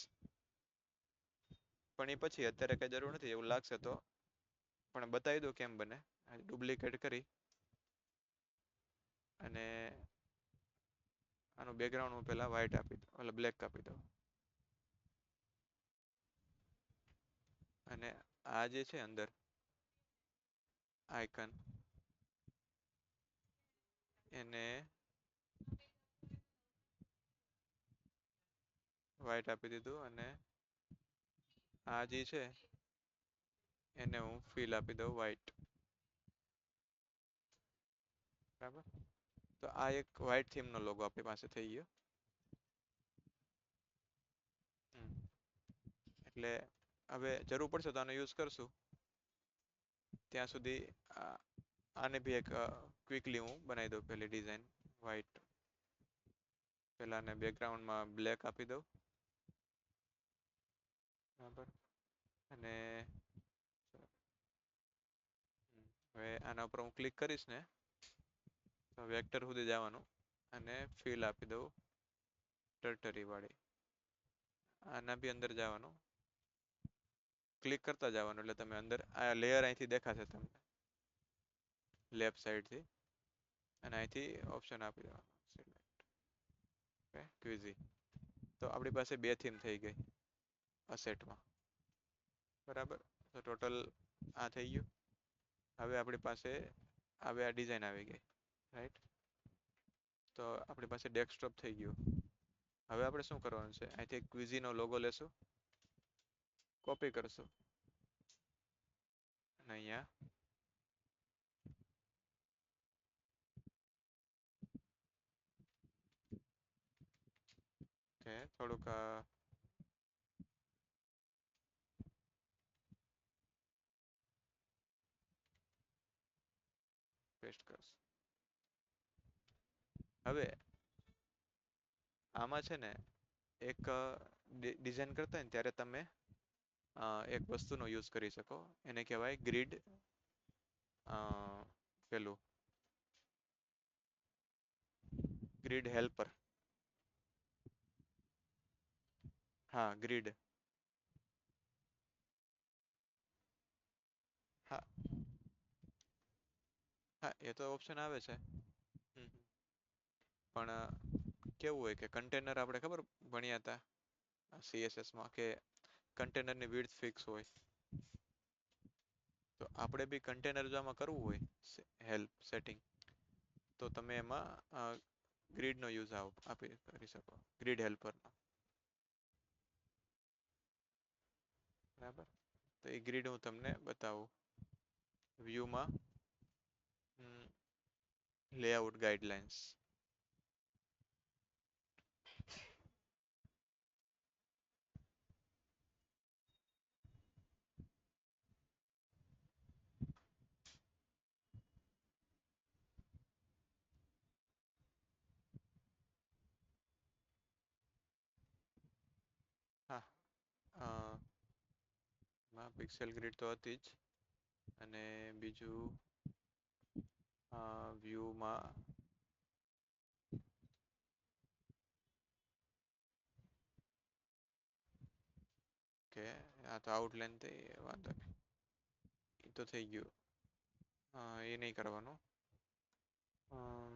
પણ એ પછી અત્યારે કઈ જરૂર નથી. એવું લાગશે તો પણ બતાવી દો કેમ બને. ડુપ્લિકેટ કરી અને આનું બેકગ્રાઉન્ડ હું પેલા વ્હાઈટ આપી દઉં, એટલે બ્લેક આપી દઉં. અને આ જે છે અંદર આઇકન એને વ્હાઈટ આપી દીધું અને આ જે છે એને હું ફિલ આપી દઉં વ્હાઈટ. બરાબર. તો આ એક વ્હાઈટ થીમ નો લોગો આપણી પાસે થઈ ગયો. એટલે હવે જરૂર પડશે તો આનો યુઝ કરશું. ત્યાં સુધી આને બી એક ક્વિકલી હું બનાવી દઉં પેલી ડિઝાઇન વ્હાઈટ. પેલા ને બેકગ્રાઉન્ડમાં બ્લેક આપી દઉં. બરાબર. અને હવે આના ઉપર હું ક્લિક કરીશ ને તો વેક્ટર સુધી જવાનું અને ફિલ આપી દઉં ટર્ટરી વાળી. આના બી અંદર જવાનું, ક્લિક કરતા જવાનું એટલે તમે અંદર આ લેયર અહીંથી દેખાશે તમને લેફ્ટ સાઈડથી. અને અહીંથી ઓપ્શન આપી દેવાનું ક્વિઝી. તો આપણી પાસે બે થીમ થઈ ગઈ અસેટમાં. બરાબર. તો ટોટલ આ થઈ ગયું. હવે આપણી પાસે હવે આ ડિઝાઇન આવી ગઈ. રાઈટ. તો આપણી પાસે ડેસ્કટોપ થઈ ગયું. હવે આપણે શું કરવાનું છે, અહીંથી ક્વિઝીનો લોગો લેશું, કોપી કરશું અને અહીંયા થોડુંક પેસ્ટ કરશું. હવે આમાં છે ને એક ડિઝાઇન કરતા હોય ને ત્યારે તમે એક વસ્તુનો યુઝ કરી શકો. એને કહેવાય ગ્રીડ પેલું ગ્રીડ હેલ્પર. હા, ગ્રીડ. હા, હા, એ તો ઓપ્શન આવે છે. પણ કેવું હોય કે કન્ટેનર આપણે ખબર ભણ્યા હતા CSS માં કે કન્ટેનરની વિડ્થ ફિક્સ હોય. તો આપણે બી કન્ટેનર જો આમાં કરવું હોય હેલ્પ સેટિંગ તો તમે એમાં ગ્રીડનો યુઝ કરી શકો, ગ્રીડ હેલ્પરનો. બરાબર. તો એ ગ્રીડ હું તમને બતાવું. વ્યૂમાં લેઆઉટ ગાઈડલાઇન્સ. પિક્સેલ ગ્રીડ તો હતી જ. અને બીજું વ્યૂમાં કે આ તો આઉટલાઈન થઈ વાંધો નહીં, એ તો થઈ ગયું. એ નહીં કરવાનું. અમ,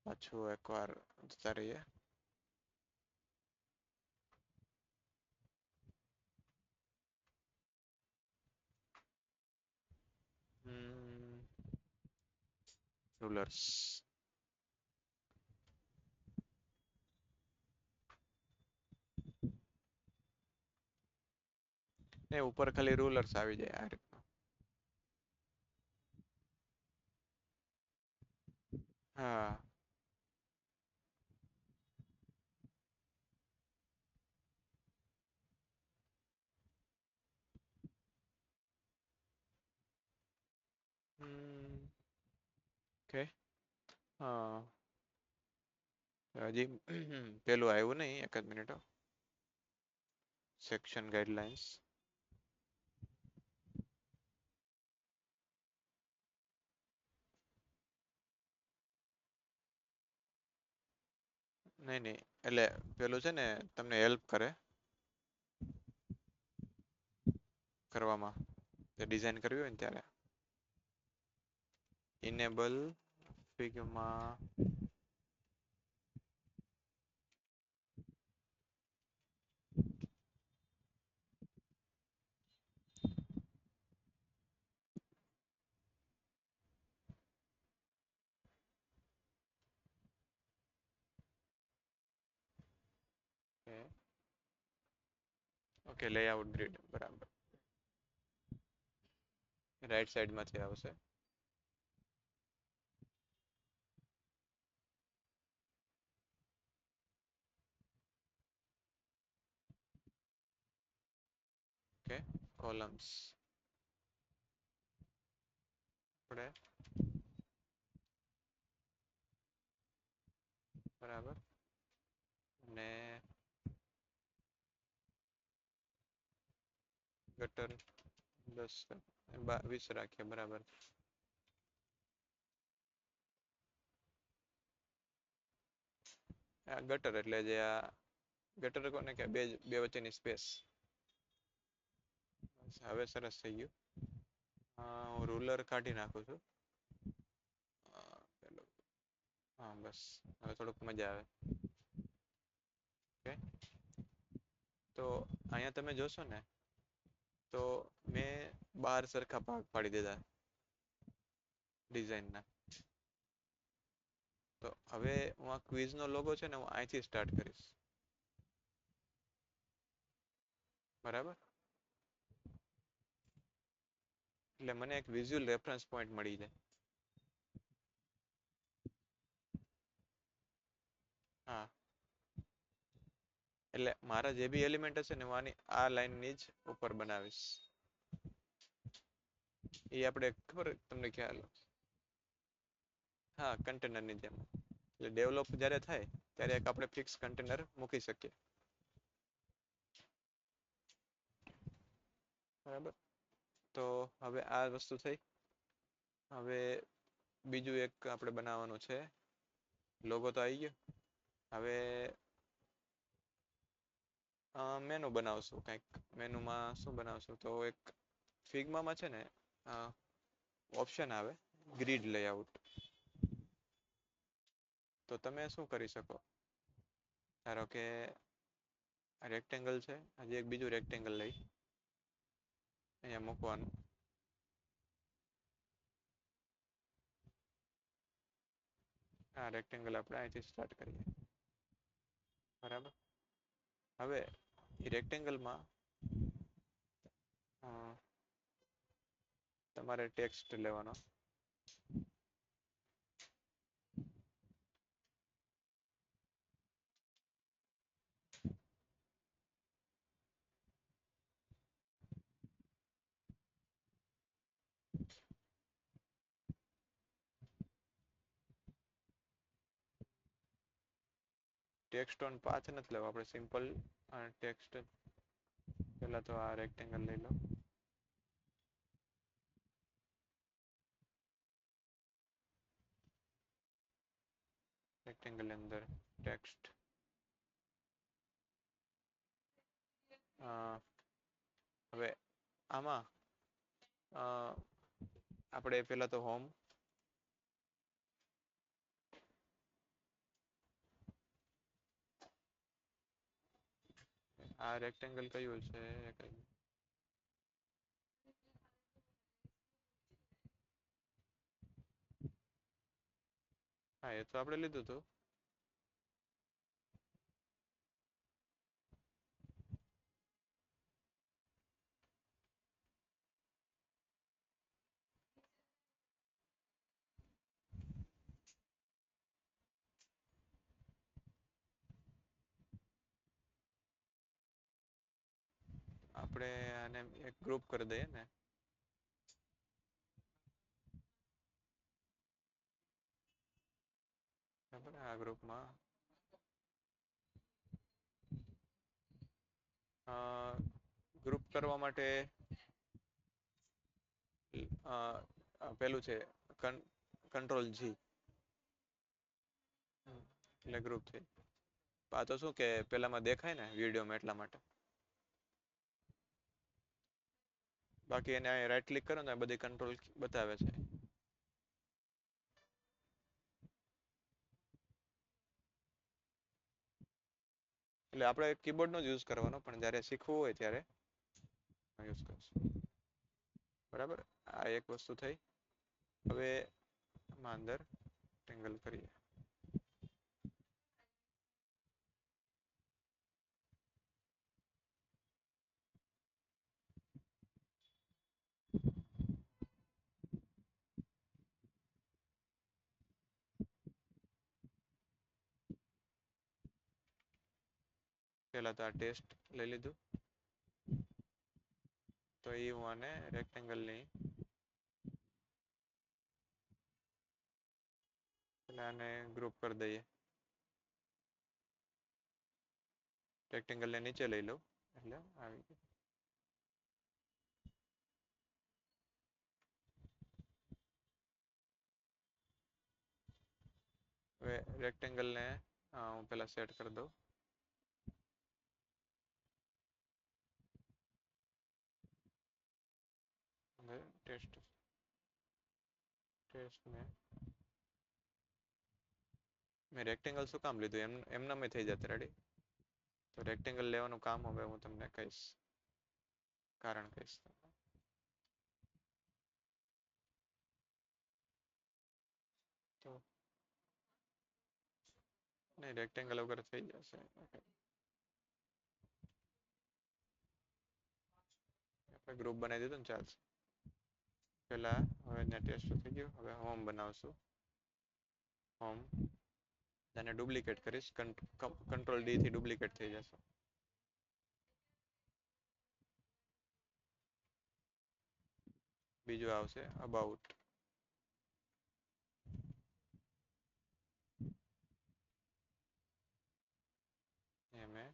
પાછું એકવાર જતા રહીએ. રૂલર્સ. એ ઉપર ખાલી રૂલર્સ આવી જાય આ રીતના. હા. ઓકે. હા. હજી પેલું આવ્યું નહીં, એક જ મિનિટ. Section guidelines. નહીં નહીં, એટલે પેલું છે ને તમને હેલ્પ કરે કરવામાં, જે ડિઝાઇન કરવી હોય ને ત્યારે. ઇનેબલ ફિગમાં ઓકે લેઆઉટ ગ્રીડ બરાબર. રાઈટ સાઈડમાંથી આવશે. ઓકે કોલમ્સ આપણે બરાબર. અને ગટર 10 20 રાખીએ બરાબર. આ ગટર એટલે જે આ ગટર કોને કે બે વચ્ચેની સ્પેસ. હવે સરસ થઈ ગયું. હું રૂલર કાઢી નાખું છું. હા બસ હવે થોડુંક મજા આવે. ઓકે. તો અહીંયા તમે જોશો ને તો મેં 12 સરખા ભાગ પાડી દીધા ડિઝાઇનના. તો હવે હું આ ક્વિઝનો લોગો છે ને હું અહીંથી સ્ટાર્ટ કરીશ. બરાબર. એટલે મને એક વિઝ્યુઅલ રેફરન્સ પોઈન્ટ મળી જાય. હા. એટલે મારા જે બી એલિમેન્ટ હશે ને હું આની આ લાઈનની જ ઉપર બનાવીશ. એ આપણે ખબર તમને ખ્યાલ. હા કન્ટેનરની જેમ. એટલે ડેવલપ જ્યારે થાય ત્યારે એક આપણે ફિક્સ કન્ટેનર મૂકી શકીએ. બરાબર. તો હવે આ વસ્તુ થઈ. હવે બીજું એક આપણે બનાવવાનું છે. લોગો તો આવી ગયો. હવે મેનુ બનાવશું કંઈક. મેનુમાં શું બનાવશું તો એક ફિગ્મામાં છે ને ઓપ્શન આવે ગ્રીડ લેઆઉટ. તો તમે શું કરી શકો, ધારો કે રેક્ટેંગલ છે, હજી એક બીજું રેક્ટેંગલ લઈ અહીંયા મૂકવાનું. આ રેક્ટેંગલ આપણે અહીંથી સ્ટાર્ટ કરીએ. બરાબર. હવે એ રેક્ટેંગલમાં તમારે ટેક્સ્ટ લેવાનો. ટેક્સ્ટ ઓન પાથ નથી લેવો, આપણે સિમ્પલ ટેક્સ્ટ પહેલા તો આ રેક્ટેંગલ લઈ લો. રેક્ટેંગલ ની અંદર ટેક્સ્ટ હવે આમાં આપણે પહેલા તો હોમ, આ રેક્ટેંગલ કયું છે? હા એ તો આપણે લીધું હતું. આપણે આને એક ગ્રુપ કરી દઈએ ને. બરાબર, આ ગ્રુપમાં ગ્રુપ કરવા માટે પેલું છે કંટ્રોલ જી એટલે ગ્રુપ છે. આ તો શું કે પેલામાં દેખાય ને વિડીયોમાં એટલા માટે. બાકી એને રાઈટ ક્લિક કરો ને બધી કંટ્રોલ બતાવે છે. એટલે આપણે કીબોર્ડનો જ યુઝ કરવાનો, પણ જ્યારે શીખવું હોય ત્યારે યુઝ કરશું. બરાબર, આ એક વસ્તુ થઈ. હવે આમાં અંદર રેક્ટેંગલ કરીએ. પેલા તો આ ટેસ્ટ લઈ લીધું, તો એ હું આને રેક્ટેંગલની આને ગ્રુપ કરી દઈએ. રેક્ટેંગલને નીચે લઈ લો એટલે આવી ગયું. હવે રેક્ટેંગલને હું પેલા સેટ કરી દઉં. ટેસ્ટ ટેસ્ટને મેં રેક્ટેંગલ શું કામ લીધું એમનામ થઈ જશે. રેડી, તો રેક્ટેંગલ લેવાનું કામ હવે હું તમને કહીશ, કારણ કહીશ. તો નહીં, રેક્ટેંગલ વગર થઈ જશે. આપણે ગ્રુપ બનાવી દીધું ને, ચાલશે. પેલા હવે ટેસ્ટ થઈ ગયું. હવે હોમ બનાવશું. હોમ અને ડુપ્લિકેટ કરીશ, કંટ્રોલ ડી થી ડુપ્લિકેટ થઈ જશે. બીજું આવશે અબાઉટ. એમે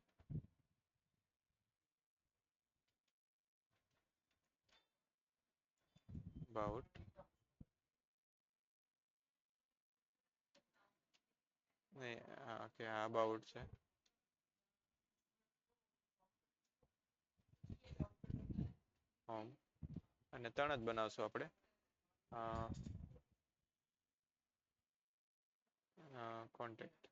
અબાઉટ નહીં, ઓકે આ અબાઉટ છે. હોમ અને 3 જ બનાવશું આપણે. કોન્ટેક્ટ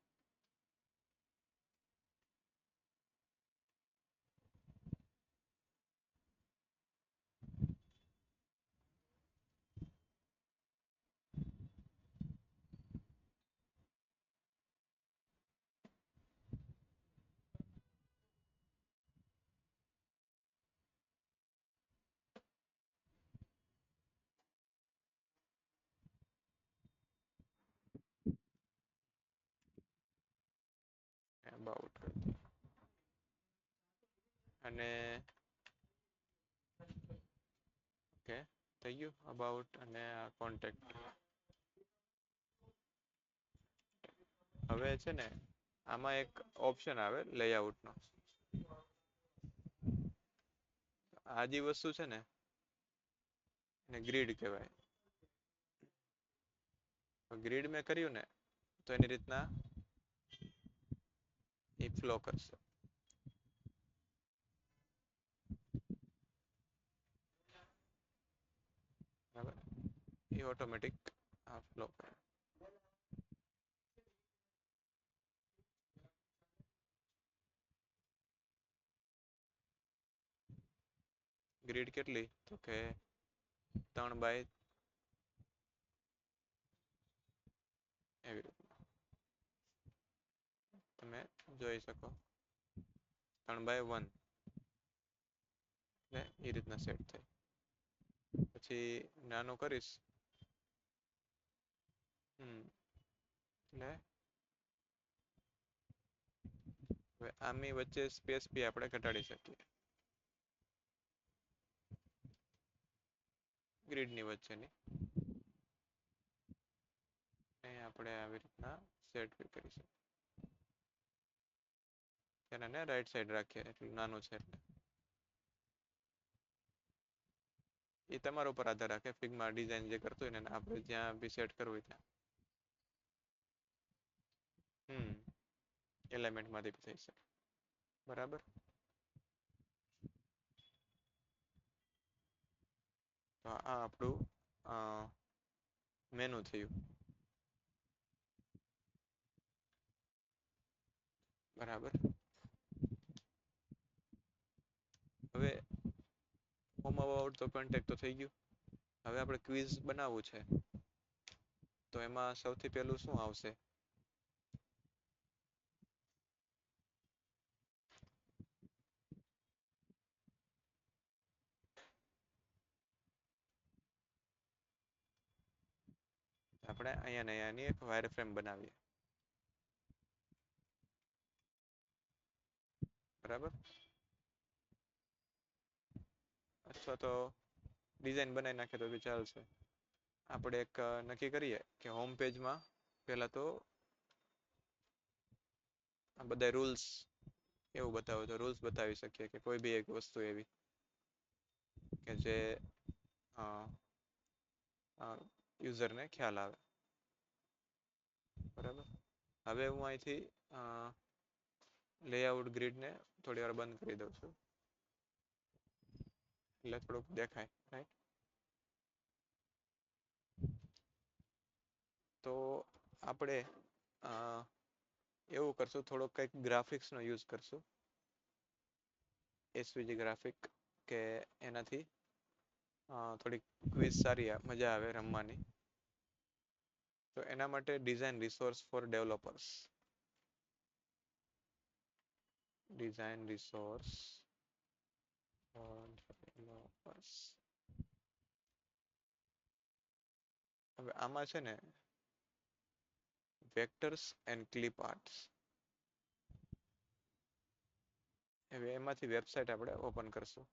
અબાઉટ કરી દો. અને ઓકે થઈ ગયું અબાઉટ અને કોન્ટેક્ટ. હવે છે ને આમાં એક ઓપ્શન આવે લેઆઉટ નો. આ જે વસ્તુ છે ને એને ગ્રીડ કહેવાય. ગ્રીડ મેં કર્યું ને તો એની રીતના એ ફ્લો કરશે. બરાબર, એ ઓટોમેટિક ફ્લો કરે. ગ્રીડ કેટલી તો કે 3 બાય એવી રીતના તમે જોઈ શકો. 3 બાય 1 એટલે એ રીતના સેટ થાય. પછી નાનું કરીશ એટલે હવે આમની વચ્ચે સ્પેસ બી આપણે ઘટાડી શકીએ. ગ્રીડની વચ્ચેની આપણે આવી રીતના સેટ બી કરી શકીએ. એને રાઈટ સાઈડ રાખીએ એટલું નાનું છે એટલે. એ તમારા ઉપર આધાર રાખે ફિગમાં ડિઝાઇન જે કરતો હોય ને આપણે જ્યાં બી સેટ કરવું હોય ત્યાં એલિમેન્ટમાંથી થઈ શકે. બરાબર, તો આ આપણું મેનુ થયું. બરાબર, હવે હોમ અબાઉટ તો કોન્ટેક્ટ તો થઈ ગયું. હવે આપણે ક્વિઝ બનાવવું છે તો એમાં સૌથી પહેલું શું આવશે? આપણે અહીંયા ને અહીંયાની એક વાયરફ્રેમ બનાવીએ. બરાબર, અથવા તો ડિઝાઇન બનાવી નાખે તો બી ચાલશે. આપણે એક નક્કી કરીએ કે હોમ પેજમાં પહેલા તો આ બધા રૂલ્સ એવું બતાવે તો રૂલ્સ બતાવી શકીએ કે કોઈ બી એક વસ્તુ એવી કે જે યુઝરને ખ્યાલ આવે. બરાબર, હવે હું અહીંથી લેઆઉટ ગ્રીડને થોડી વાર બંધ કરી દઉં છું એટલે થોડુંક દેખાય. રાઈટ, તો આપણે એવું કરશું, થોડોક કંઈક ગ્રાફિક્સનો યુઝ કરશું. એસવીજી ગ્રાફિક કે એનાથી થોડીક ક્વિઝ સારી મજા આવે રમવાની. તો એના માટે design resource for developers. Design resource for developers. હવે આમાં છે ને વેક્ટર્સ એન્ડ ક્લિપ આર્ટ્સ, હવે એમાંથી વેબસાઇટ આપણે ઓપન કરશું.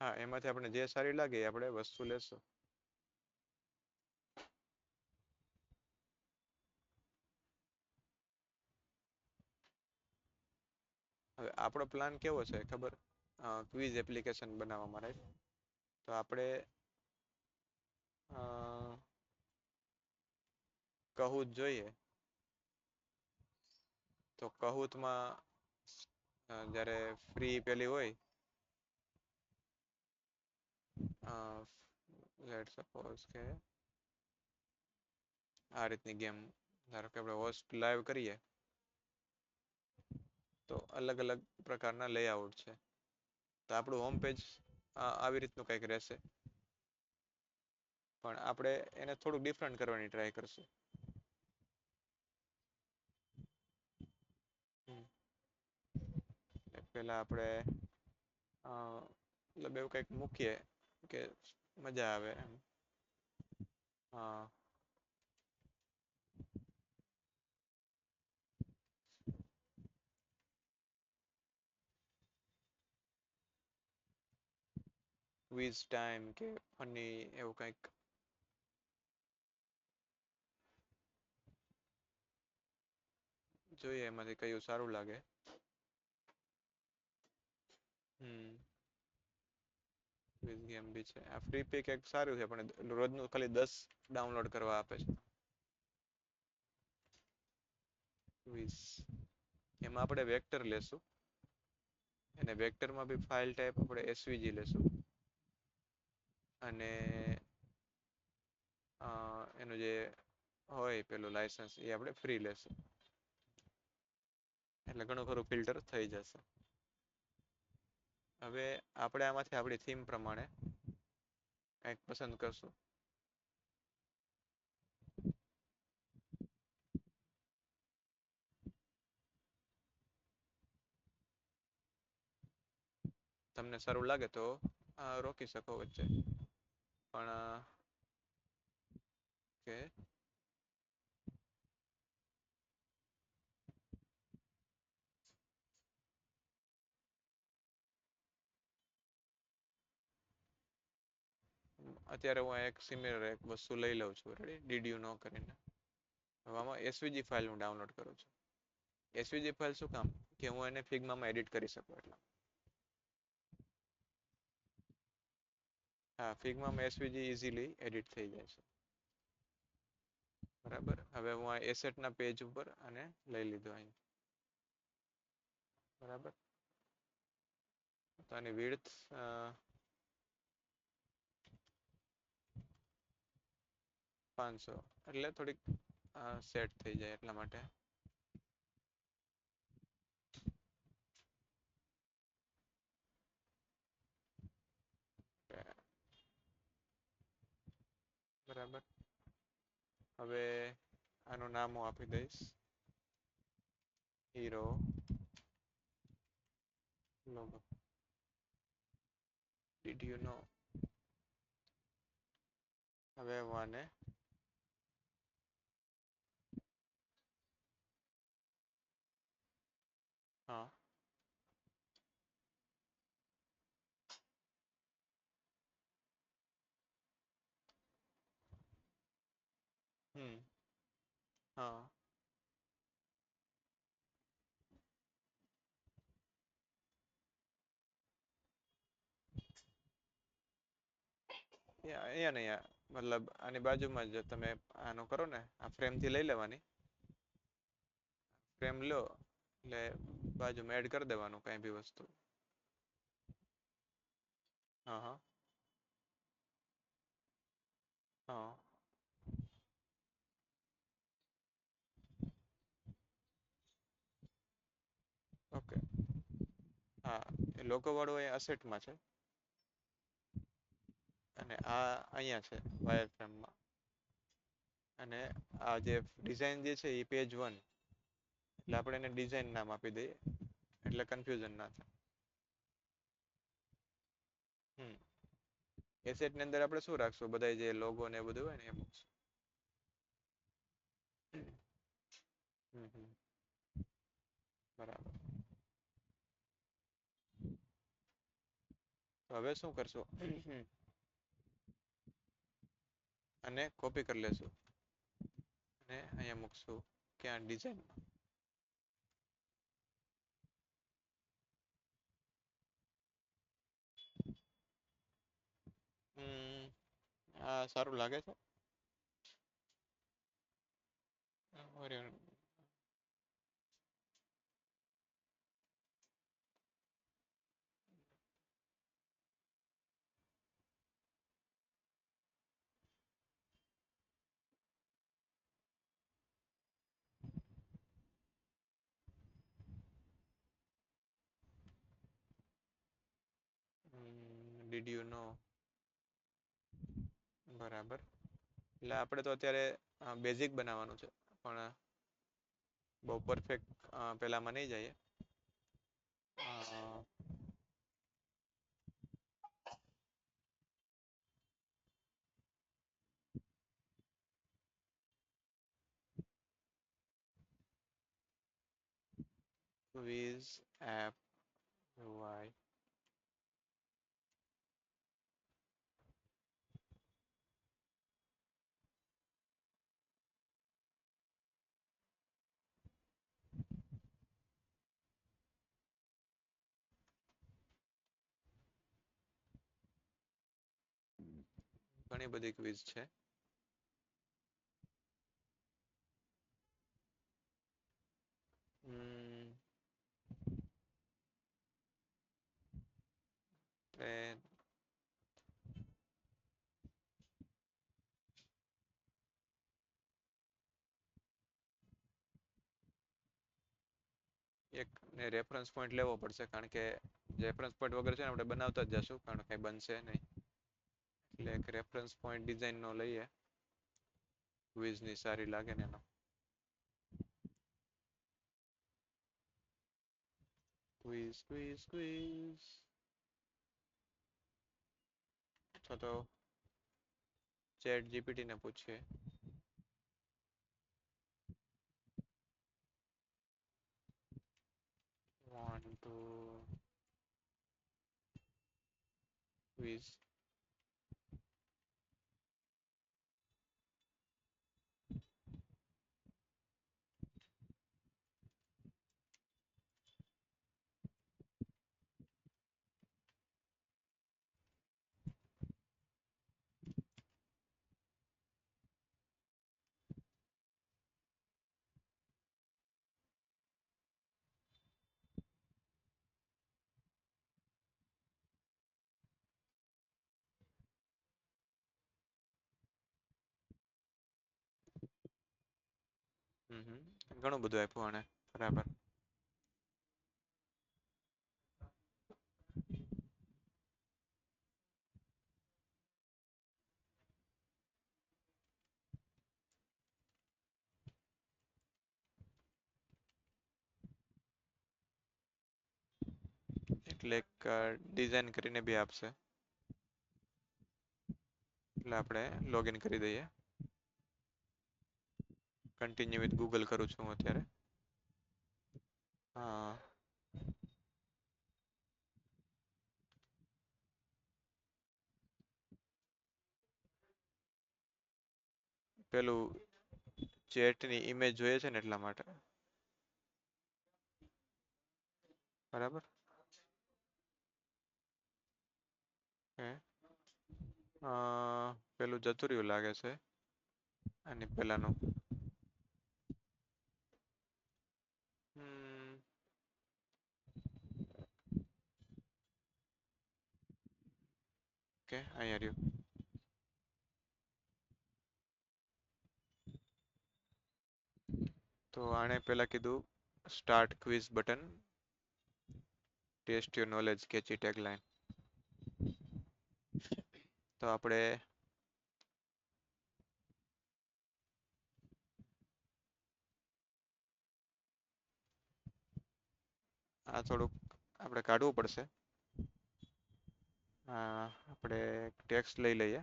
હા, એમાંથી આપણે જે સારી લાગે એ આપણે વસ્તુ લેશું. હવે આપણો પ્લાન કેવો છે ખબર? ક્વિઝ એપ્લિકેશન બનાવવા માટે. તો આપણે કહું જોઈએ તો કહુતમાં જ્યારે ફ્રી પેલી હોય લેટ્સ સપોઝ કે આ રીતની ગેમ, ધારો કે આપણે હોસ્ટ લાઈવ કરીએ તો અલગ અલગ પ્રકારના લેઆઉટ છે. તો આપણું હોમ પેજ આવી રીતનું કંઈક રહેશે, પણ આપણે એને થોડુંક ડિફરન્ટ કરવાની ટ્રાય કરશું. પહેલા આપણે મતલબ એવું કંઈક મૂકીએ કે મજા આવે એમ. ક્વિઝ ટાઈમ કે ફની એવું કંઈક જોઈએ એમાંથી કયું સારું લાગે. ક્વિઝ ગેમ બી છે. આ ફ્રી પીક એક સારું છે પણ રોજનું ખાલી 10 ડાઉનલોડ કરવા આપે છે. ક્વિઝ એમાં આપણે વેક્ટર લેશું અને વેક્ટરમાં બી ફાઇલ ટાઈપ આપણે એસવીજી લેશું અને એનું જે હોય પેલું લાયસન્સ એ આપણે ફ્રી લેશું એટલે ઘણું ખરું ફિલ્ટર થઈ જશે. હવે આપણે આમાંથી આપણી થીમ પ્રમાણે કંઈક પસંદ કરશું. તમને સારું લાગે તો રોકી શકો વચ્ચે પણ કે અત્યારે હું એક સિમિલર એક વસ્તુ લઈ લઉં છું. રેડી ડીડ યુ નો કરીને હવે આમાં એસવીજી ફાઇલ હું ડાઉનલોડ કરું છું. એસવીજી ફાઇલ શું કામ કે હું એને ફિગ્મામાં એડિટ કરી શકું એટલા. હા ફિગ્મામાં એસવીજી ઇઝીલી એડિટ થઈ જાય છે. બરાબર હવે હું આ એસેટના પેજ ઉપર આને લઈ લીધો અહીં. બરાબર તો આની વિડ્થ 500 એટલે થોડીક સેટ થઈ જાય એટલા માટે. બરાબર હવે આનું નામ હું આપી દઈશ hero logo. Did you know હવે હું આને હા હા અહીંયા ને અહીંયા મતલબ આની બાજુમાં જ તમે આનું કરો ને આ ફ્રેમથી લઈ લેવાની ફ્રેમ લો એટલે બાજુમાં એડ કરી દેવાનું કઈ બી વસ્તુ. હા હા હા ઓકે હા એ લોગો વાળું એ અસેટમાં છે અને આ અહીંયા છે વાયર ફ્રેમમાં અને આ જે ડિઝાઇન જે છે એ પેજ 1 એટલે આપણે એને ડિઝાઇન નામ આપી દઈએ એટલે કન્ફ્યુઝન ના થાય. એસેટ ની અંદર આપણે શું રાખશું બધા જે લોગો ને એ બધું હોય ને એ મૂકશું. બરાબર હવે શું કરશો અને કોપી કરી લેશું અને અહીંયા મૂકશું ક્યાં ડિઝાઇનમાં. આ સારું લાગે છે. ડીડ યુ નો બરાબર એટલે આપણે તો અત્યારે બેઝિક બનાવવાનું છે પણ બહુ પરફેક્ટ પેલામાં નહીં જઈએ. ક્વિઝ એપ UI ઘણી બધી ક્વિઝ છે. હમ, એ એક રેફરન્સ પોઈન્ટ લેવો પડશે, કારણ કે રેફરન્સ પોઈન્ટ વગર છે ને આપણે બનાવતા જ જશું, કારણ કે બનશે નહીં. એટલે એક રેફરન્સ પોઈન્ટ ડિઝાઇન નો લઈએ, ક્વિઝ ની સારી લાગે ને એનો. ક્વિઝ ક્વિઝ ક્વિઝ અથવા તો ચેટ જીપીટી ને પૂછીએ. Want to quiz. ઘણું બધું આપ્યું આને, બરાબર. એટલે ડિઝાઇન કરીને બી આપશે. એટલે આપણે લોગિન કરી દઈએ. કન્ટિન્યુ વિથ ગૂગલ કરું છું હું અત્યારે. હા, પેલું ચેટની ઇમેજ જોઈએ છે ને એટલા માટે. બરાબર. પેલું જતું રહ્યું લાગે છે, અને પેલાનું. ઓકે, અહીંયા રહ્યું. તો આણે પેલા કીધું start quiz button, test your knowledge, catchy tagline. તો આપણે આ થોડુંક આપણે કાઢવું પડશે. આપણે ટેક્સ્ટ લઈ લઈએ.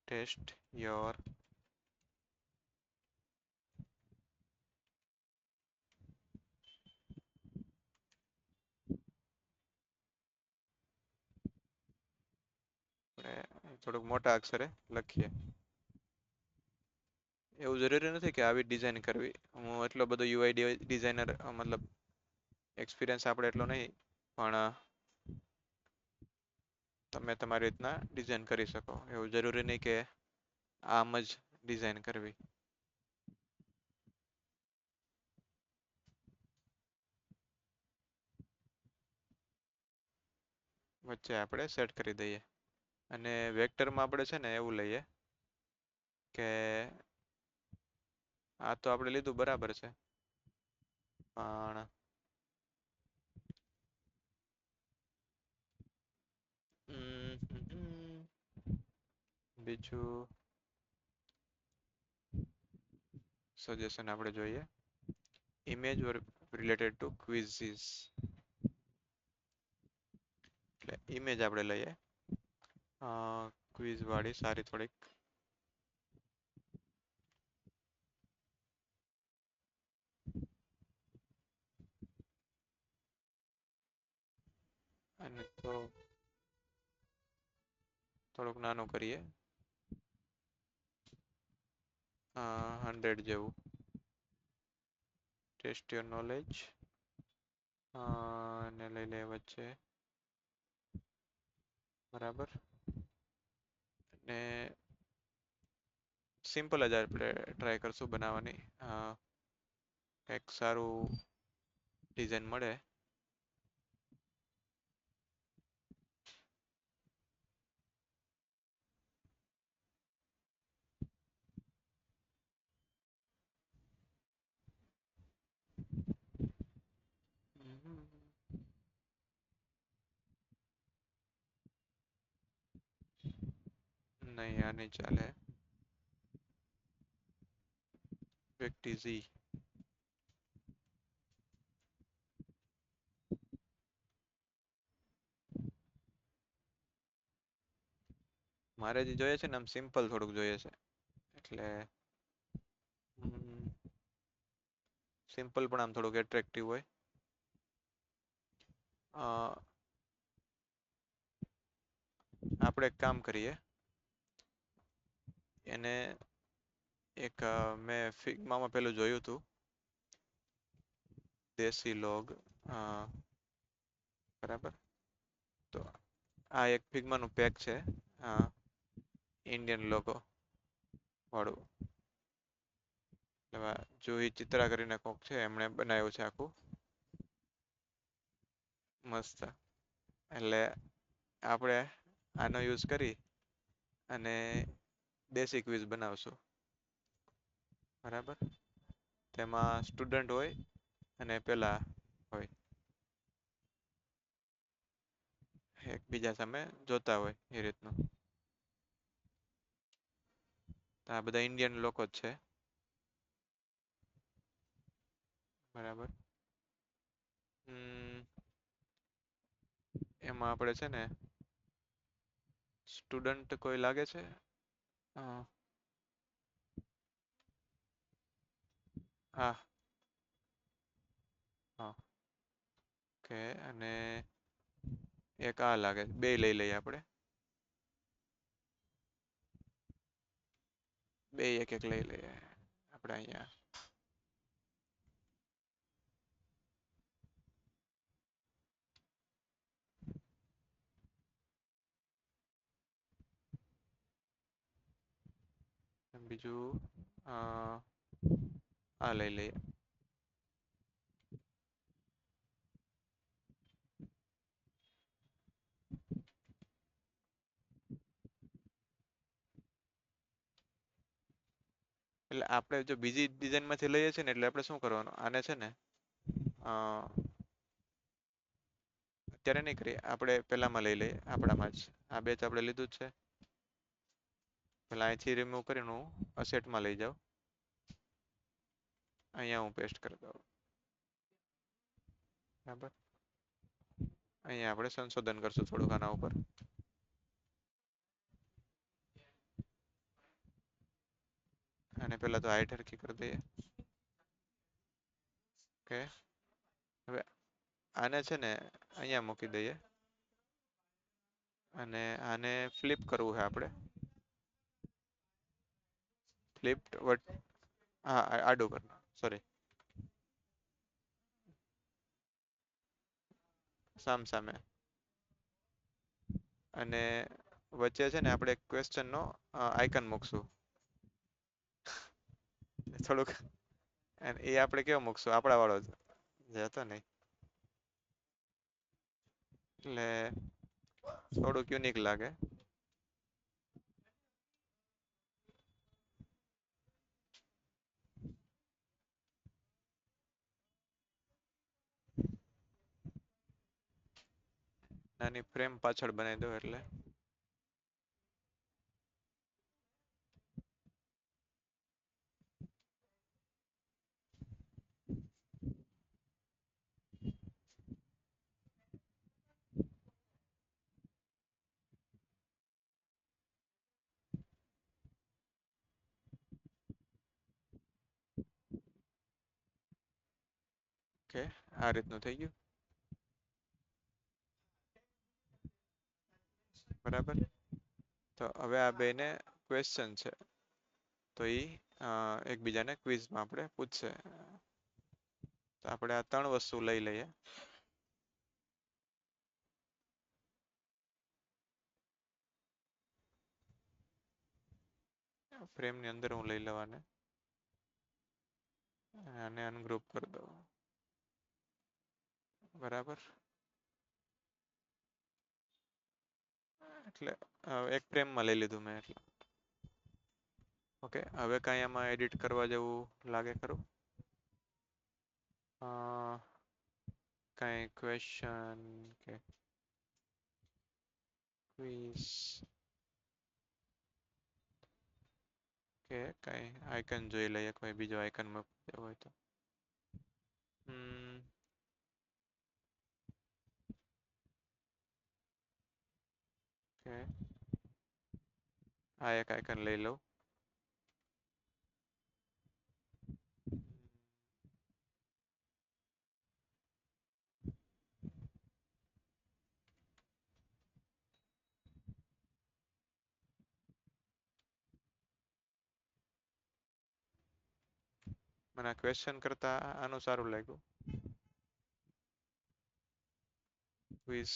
ટેસ્ટ યોર થોડુંક મોટા અક્ષરે લખીએ. એવું જરૂરી નથી કે આવી ડિઝાઇન કરવી. હું એટલો બધો યુઆઈ ડિઝાઇનર, મતલબ એક્સપિરિયન્સ આપણે એટલો નહીં, પણ તમે તમારી રીતના ડિઝાઇન કરી શકો. એવું જરૂરી નહીં કે આમ જ ડિઝાઇન કરવી. વચ્ચે આપણે સેટ કરી દઈએ. અને વેક્ટરમાં આપણે છે ને એવું લઈએ કે આ તો આપણે લીધું બરાબર છે, પણ બીજું સજેશન આપણે જોઈએ. Image related to quizzes. એટલે ઇમેજ આપણે લઈએ ક્વિઝ વાળી સારી થોડીક. અને તો થોડુંક નાનું કરીએ, 100 જેવું. ટેસ્ટ યોર નોલેજ અને લઈ લે વચ્ચે બરાબર. ને સિમ્પલ જ આપણે ટ્રાય કરશું બનાવવાની. એક સારું ડિઝાઇન મળે. નહીં, આ નહીં ચાલે. વ્યક્તિ ઝી. મારે જે જોઈએ છે ને આમ સિમ્પલ થોડુંક જોઈએ છે. એટલે સિમ્પલ પણ આમ થોડુંક એટ્રેક્ટિવ હોય. આપણે એક કામ કરીએ. એને એક મેં ફિગ્મામાં પેલું જોયું હતું, દેશી લોગ. બરાબર. તો આ એક ફિગ્માનું પેક છે, ઇન્ડિયન લોગો વાળું. જુહી ચિત્રા કરીને કોક છે, એમણે બનાવ્યું છે આખું મસ્ત. એટલે આપણે આનો યુઝ કરી અને દેશી ક્વિઝ બનાવશું. બરાબર. તેમાં સ્ટુડન્ટ હોય અને પેલા હોય, એકબીજા સામે જોતા હોય એ રીતનું. આ બધા ઇન્ડિયન લોકો જ છે. બરાબર. એમાં આપણે છે ને સ્ટુડન્ટ કોઈ લાગે છે? હા. હા. ઓકે. અને એક આ લાગે, બે લઈ લઈએ આપણે. બે એક એક લઈ લઈએ આપણે અહીંયા. બીજું આ લઈ લઈએ. એટલે આપણે જો બીજી ડિઝાઇન માંથી લઈએ છીએ ને, એટલે આપણે શું કરવાનું, આને છે ને અત્યારે નહીં કરીએ, આપણે પેલામાં લઈ લઈએ, આપણામાં જ. આ બે તો આપણે લીધું જ છે. પેલા અહીંથી રિમૂવ કરીને હું અસેટમાં લઈ જાઉં. અહીંયા હું પેસ્ટ કરી દઉં. બરાબર. અહીંયા આપણે સંશોધન કરશું થોડુંક આના ઉપર. અને પેલા તો હાઈટ હરખી કરી દઈએ. ઓકે. હવે આને છે ને અહીંયા મૂકી દઈએ અને આને ફ્લિપ કરવું છે આપણે. ફ્લિપ હા, આડું કર, સોરી, સામે. અને વચ્ચે છે ને આપણે એક ક્વેશ્ચન નો આઇકન મૂકશું થોડુંક. એ આપણે કેવો મૂકશું, આપણા વાળો જ હતો ને, એટલે થોડુંક યુનિક લાગે. નાની ફ્રેમ પાછળ બનાવી દો એટલે. ઓકે, આ રીતનું થઈ ગયું. બરાબર. તો હવે આ બેને ક્વેશ્ચન છે, તો એ એકબીજાને ક્વિઝમાં આપણે પૂછશે. તો આપણે આ ત્રણ વસ્તુ લઈ લઈએ. ફ્રેમની અંદર હું લઈ લેવાને આને અનગ્રુપ કરી દઉં. બરાબર. એટલે એક ફ્રેમમાં લઈ લીધું મેં એટલે. ઓકે, હવે કાંઈ આમાં એડિટ કરવા જેવું લાગે ખરું? કાંઈ ક્વેશ્ચન કે ક્વિઝ કે કાંઈ આઇકન જોઈ લઈએ, કોઈ બીજો આઇકન મૂકવો હોય તો. ઓકે, આ એક આઇકન લઈ લઉં. મને ક્વેશ્ચન કરતા આનું સારું લાગ્યું. ક્વિઝ.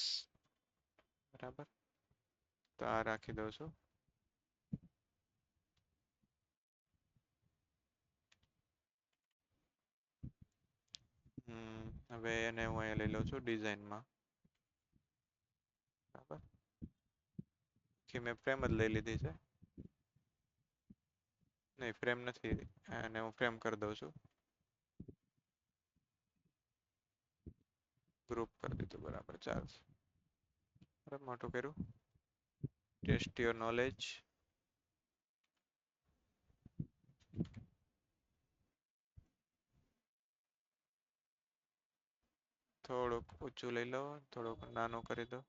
બરાબર, તો આ રાખી દઉં છું. હવે એને હું અહીંયા લઈ લઉં છું ડિઝાઇનમાં. બરાબર, કે મેં ફ્રેમ જ લઈ લીધી છે. નહીં, ફ્રેમ નથી, અને હું ફ્રેમ કરી દઉં છું. ગ્રુપ કરી દીધું. બરાબર, ચાલશે. બરાબર, મોટું કર્યું. Test your knowledge. થોડુંક ઊંચું લઈ લો, થોડુંક નાનું કરી દો.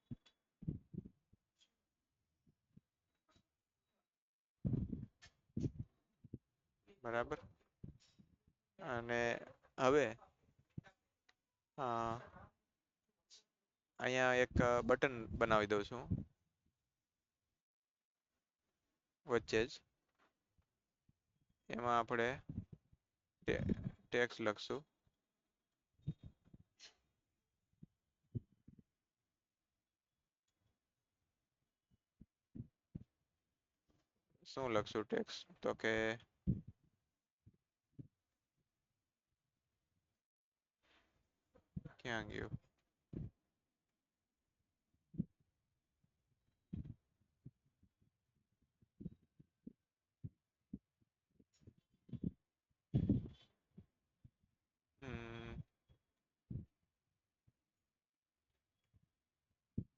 બરાબર, અને હવે અહીંયા એક બટન બનાવી દઉં છું વચ્ચે જ. એમાં આપણે ટેક્સ લખશું. શું લખશું ટેક્સ? તો કે ક્યાં ગયું?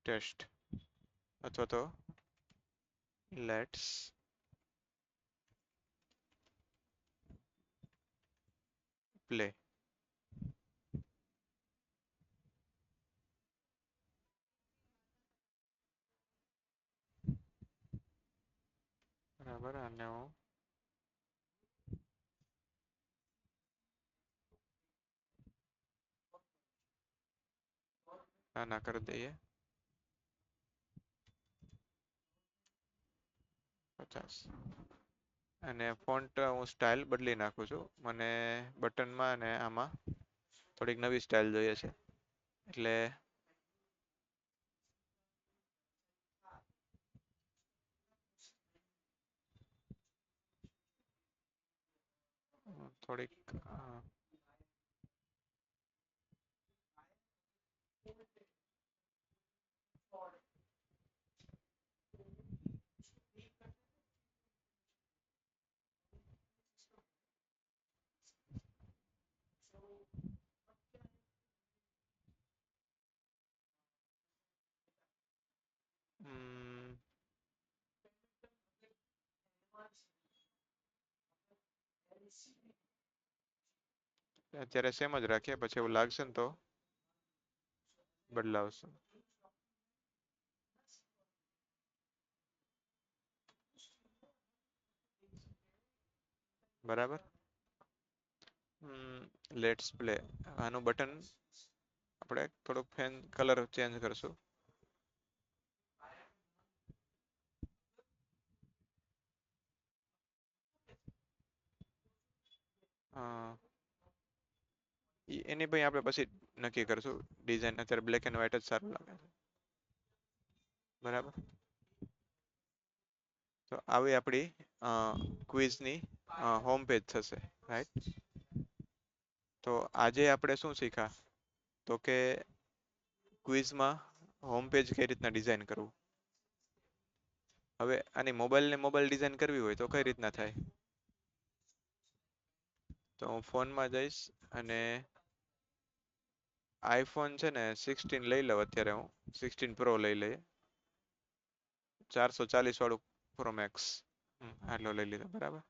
ટેસ્ટ અથવા તો લેટ્સ પ્લે. બરાબર, અને હું નાના કરી દઈએ 50. અને ફોન્ટ હું સ્ટાઇલ બદલી નાખું છું. મને બટનમાં અને આમાં થોડીક નવી સ્ટાઇલ જોઈએ છે, એટલે થોડીક અત્યારે સેમ જ રાખીએ, પછી એવું લાગશે ને તો બદલાવશું. બરાબર. Let's play. આનું બટન આપણે થોડુંક ફેન કલર ચેન્જ કરશું. એની ભાઈ આપણે પછી નક્કી કરશું. ડિઝાઇન અત્યારે બ્લેક એન્ડ વ્હાઈટ જ સારું લાગે છે. બરાબર, તો આવી આપણી ક્વિઝની હોમ પેજ થશે, રાઈટ? તો આજે આપણે શું શીખ્યા? તો કે ક્વિઝમાં હોમ પેજ કઈ રીતના ડિઝાઇન કરવું. હવે આની મોબાઈલ ડિઝાઇન કરવી હોય તો કઈ રીતના થાય? તો હું ફોનમાં જઈશ અને આઈફોન છે ને 16 લઈ લઉં. અત્યારે હું 16 પ્રો લઈ લઈએ, 440 વાળું પ્રો મેક્સ. આટલો લઈ લીધો, બરાબર.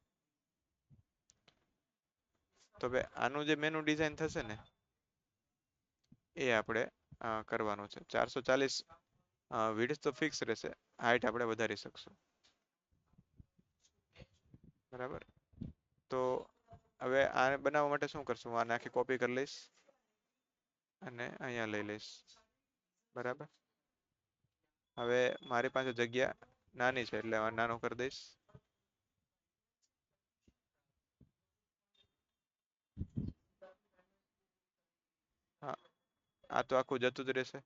તો હવે આનું જે મેનુ ડિઝાઇન થશે ને એ આપણે કરવાનું છે. 440 વિડ્થ તો ફિક્સ રહેશે, હાઈટ આપણે વધારી શકશું, બરાબર. તો હવે આને બનાવવા માટે શું કરશું? આને આખી કોપી કરી લઈશ અને અહીંયા લઈ લઈશ, બરાબર. હવે મારી પાસે જગ્યા નાની છે એટલે નાનું કરી દઈશ. હા, આ તો આખું જતું જ રહેશે.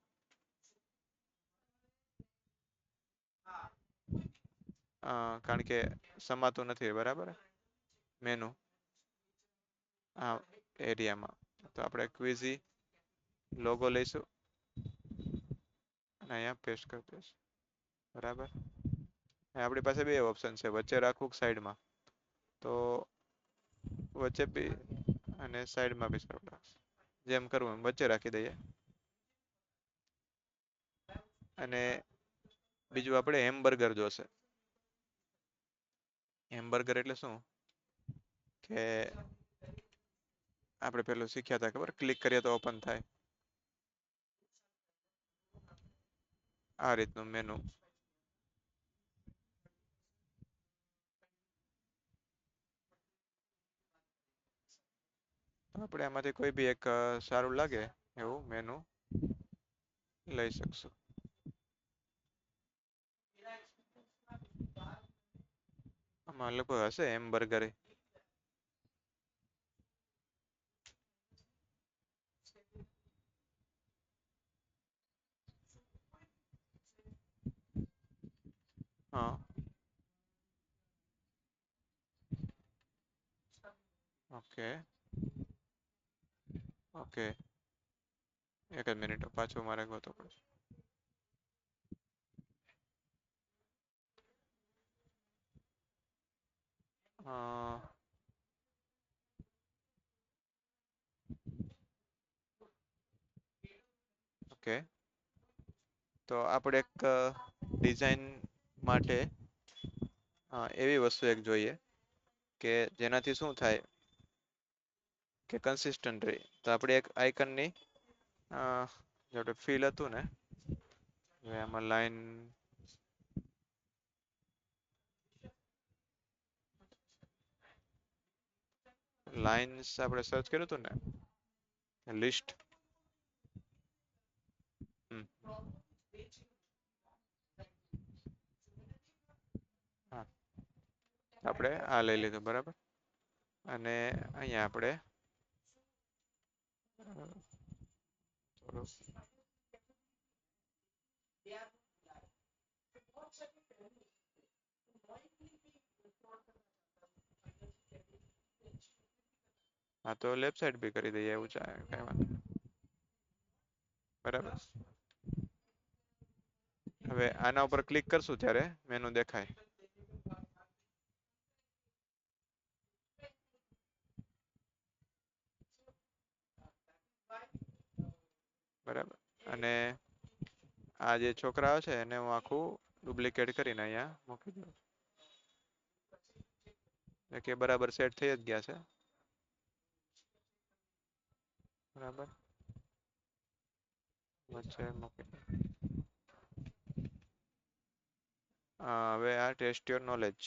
કારણ કે સમાતું નથી, બરાબર, મેનુ આ એરિયામાં. તો આપણે ક્વિઝી લોગો લઈશું અને અહીંયા પેસ્ટ કરી દઈશું, બરાબર. આપણી પાસે બે ઓપ્શન છે, વચ્ચે રાખવું કે સાઈડમાં. તો વચ્ચે બી અને સાઈડમાં બી સારું લાગશે. જેમ કરવું એમ વચ્ચે રાખી દઈએ. અને બીજું આપણે હેમબર્ગર જોશે. હેમબર્ગર એટલે શું? કે આપણે પેલું શીખ્યા હતા ખબર, ક્લિક કરીએ તો ઓપન થાય, આ રીતનું મેનુ. આપણે આમાંથી કોઈ બી એક સારું લાગે એવું મેનુ લઈ શકશું. આમાં લગભગ હશે હેમબર્ગર. હા, ઓકે ઓકે. એક જ મિનિટ, પાછું મારે ગોતવું પડશે. ઓકે. તો આપણે એક ડિઝાઇન માટે એવી વસ્તુ એક જોઈએ કે જેનાથી શું થાય કે કન્સિસ્ટન્ટ રહે. તો આપણે એક આઇકનની જોડે ફિલ હતું ને, હવે આમાં લાઈન લાઇન્સ આપણે સર્ચ કર્યું હતું ને, લિસ્ટ. હા, આપણે આ લઈ લીધું, બરાબર. અને અહીંયા આપણે હા, તો લેફ્ટ સાઈડ બી કરી દઈએ, એવું ચાલે, કઈ વાંધો નહીં. બરાબર. હવે આના ઉપર ક્લિક કરશું ત્યારે મેનુ દેખાય, બરાબર. અને આ જે છોકરાઓ છે એને હું આખું ડુપ્લિકેટ કરીને અહીંયા મૂકી દઉં, કે બરાબર સેટ થઈ જ ગયા છે, બરાબર. વચ્ચે મૂકી દઉં. હવે આ ટેસ્ટ યોર નોલેજ.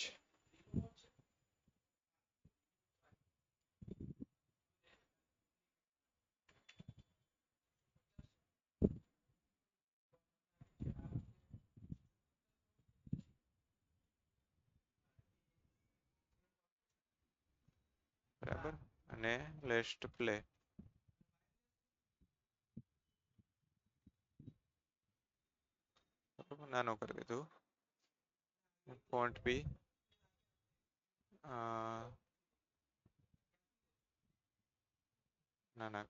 બરાબર. અને લેસ્ટ પ્લે. નાનો કરી દીધું, ફોન્ટ બી અ, ના ના,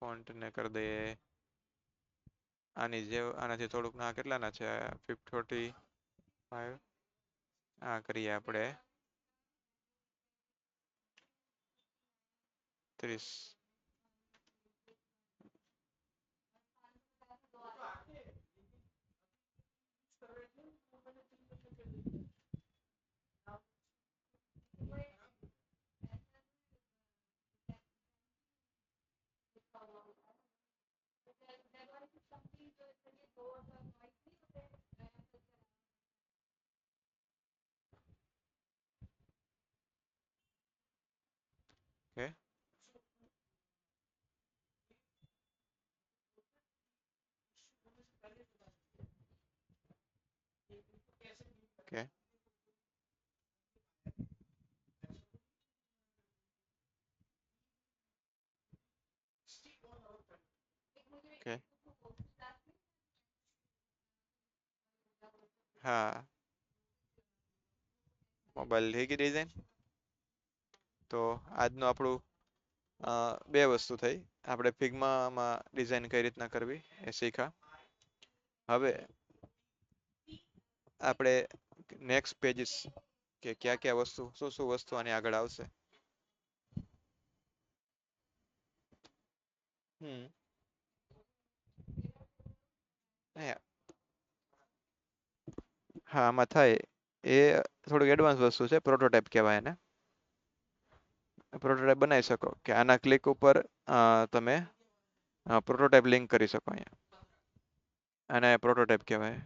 ફોન્ટ ને કરી દઈએ આની જે આનાથી થોડુંક ના કેટલાના છે 45. આ કરીએ આપણે 30. ઓકે. ઓકે. ઓકે. હા, મોબાઈલ થઈ ગઈ ડિઝાઇન. તો આજનું આપણું બે વસ્તુ થઈ. આપણે ફિગ્મામાં ડિઝાઇન કઈ રીતના કરવી એ શીખ્યા. હવે આપણે નેક્સ્ટ પેજીસ કે ક્યાં ક્યાં વસ્તુ શું શું વસ્તુ આની આગળ આવશે. હમ હા, આમાં થાય એ થોડુંક એડવાન્સ વસ્તુ છે, પ્રોટોટાઇપ કહેવાય એને. પ્રોટોટાઇપ બનાવી શકો કે આના ક્લિક ઉપર તમે પ્રોટોટાઇપ લિંક કરી શકો અહીંયા. આને પ્રોટોટાઇપ કહેવાય.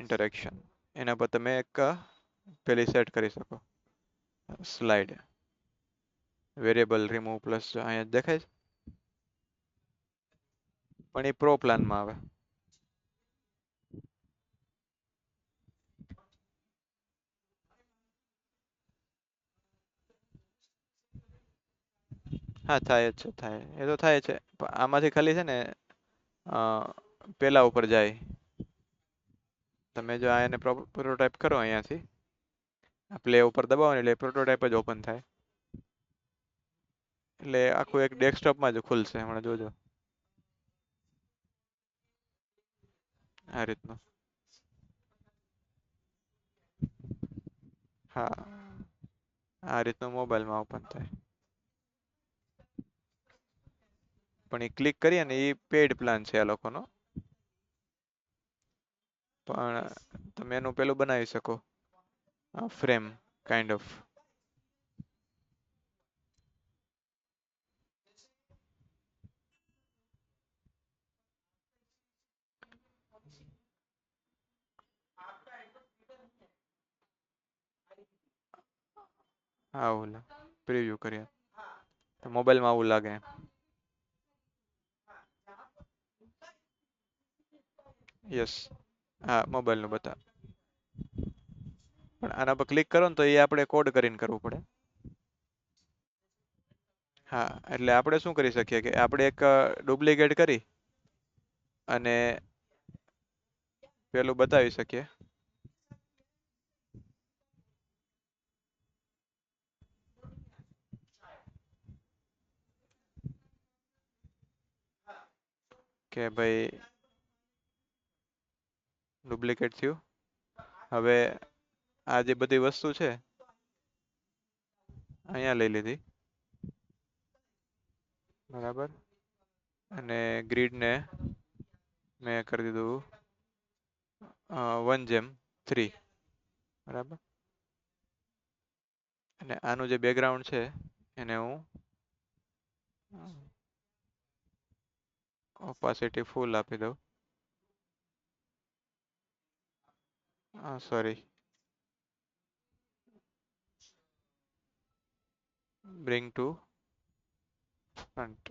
ઇન્ટરેક્શન એના પર તમે એક પેલી સેટ કરી શકો સ્લાઇડ વેરિયેબલ રિમૂવ પ્લસ અહીંયા દેખાય છે પણ એ પ્રો પ્લાનમાં આવે. હા થાય જ છે, થાય એ તો થાય છે. પણ આમાંથી ખાલી છે ને પેલા ઉપર જાય. તમે જો આ એને પ્રોટોટાઇપ કરો અહીંયાથી પ્લે ઉપર દબાવો એટલે પ્રોટોટાઇપ જ ઓપન થાય. એટલે આખું એક ડેસ્કટોપમાં જ ખુલશે હમણાં જોજો આ રીતનું. હા, આ રીતનું મોબાઈલમાં ઓપન થાય. પણ એ ક્લિક કરીએ ને એ પેડ પ્લાન છે આ લોકોનો. પણ તમે એનું પેલું બનાવી શકો ફ્રેમ કાઇન્ડ ઓફ. આવું પ્રિવ્યુ કરીએ તો મોબાઈલમાં આવું લાગે. યસ, હા મોબાઈલનું બતા. પણ આના પર ક્લિક કરો ને તો એ આપણે કોડ કરીને કરવું પડે. હા, એટલે આપણે શું કરી શકીએ કે આપણે એક ડુપ્લિકેટ કરી અને પેલું બતાવી શકીએ. કે ભાઈ ડુપ્લિકેટ થયું. હવે આ જે બધી વસ્તુ છે અહીંયા લઈ લીધી બરાબર. અને ગ્રીડને મેં કરી દીધું 1:3 બરાબર. અને આનું જે બેકગ્રાઉન્ડ છે એને હું ઓપાસિટી ફૂલ આપી દઉં. Sorry, bring to front.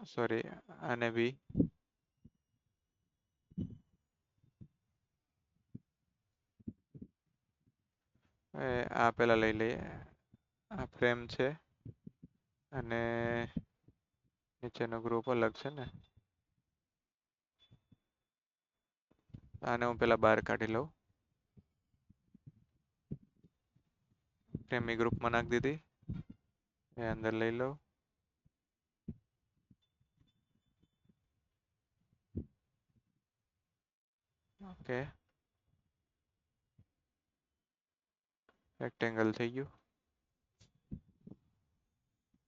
Sorry, આને બી આ પેલા લઈ લઈએ. આ ફ્રેમ છે અને નીચેનો ગ્રુપ અલગ છે ને. આને હું પેલા બહાર કાઢી લઉં. પ્રેમી ગ્રુપમાં નાખી દીધી. એ અંદર લઈ લઉં. ઓકે, રેક્ટેંગલ થઈ ગયું.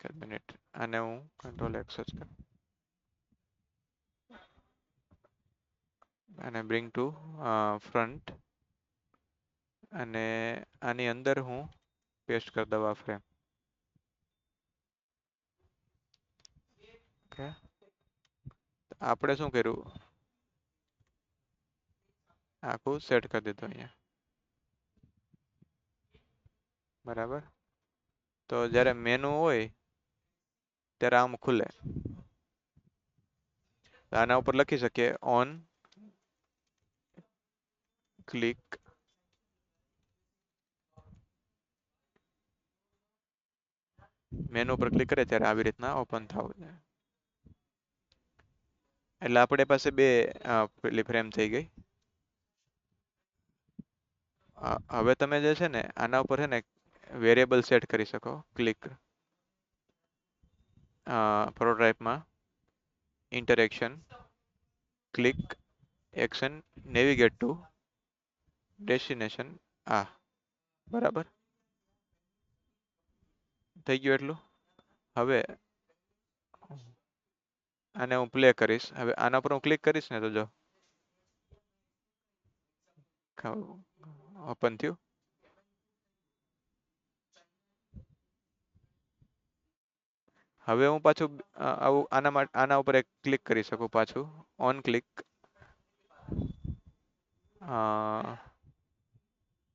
એક મિનિટ, આને હું કંટ્રોલ એક્સ જ કરું. અને બ્રિંગ ટુ ફ્રન્ટ. અને આની અંદર હું પેસ્ટ કરી દઉં આ ફ્રેમ. ઓકે, આપણે શું કર્યું, આખું સેટ કરી દીધું અહીંયા. બરાબર. તો જ્યારે મેનુ હોય ત્યારે આમ ખુલે. આના ઉપર લખી શકીએ ઓન ક્લિક મેનુ પર ક્લિક કરે ત્યારે આવી રીતના ઓપન થવું છે. એટલે આપણે પાસે બે પેલી ફ્રેમ થઈ ગઈ. હવે તમે જે છે ને આના ઉપર છે ને વેરિયેબલ સેટ કરી શકો. ક્લિક પ્રોટોટાઇપમાં interaction click action navigate to destination. બરાબર થઈ ગયું એટલું. હવે આને હું પ્લે કરીશ. હવે આના પર હું ક્લિક કરીશ ને તો જો ઓપન થયું. હવે હું પાછું આવું આના ઉપર એક ક્લિક કરી શકું પાછું. On click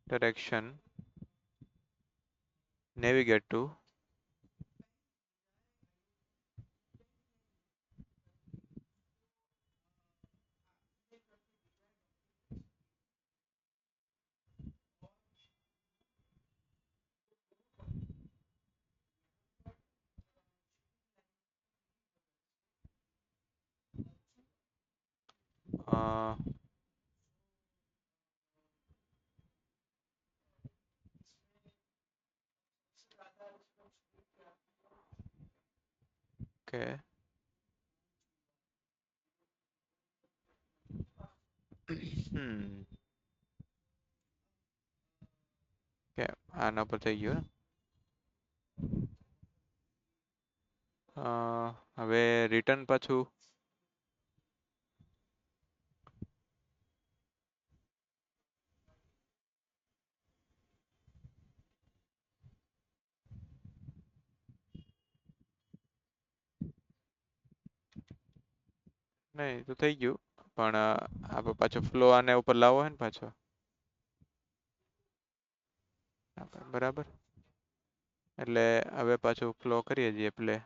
direction navigate to okay. કે આના પર થઈ ગયું. હવે રિટર્ન પાછું નહીં તો થઈ ગયું. પણ આપણે પાછો ફ્લો આને ઉપર લાવવો હોય ને પાછો. બરાબર. એટલે હવે પાછું ફ્લો કરીએ છીએ પ્લે.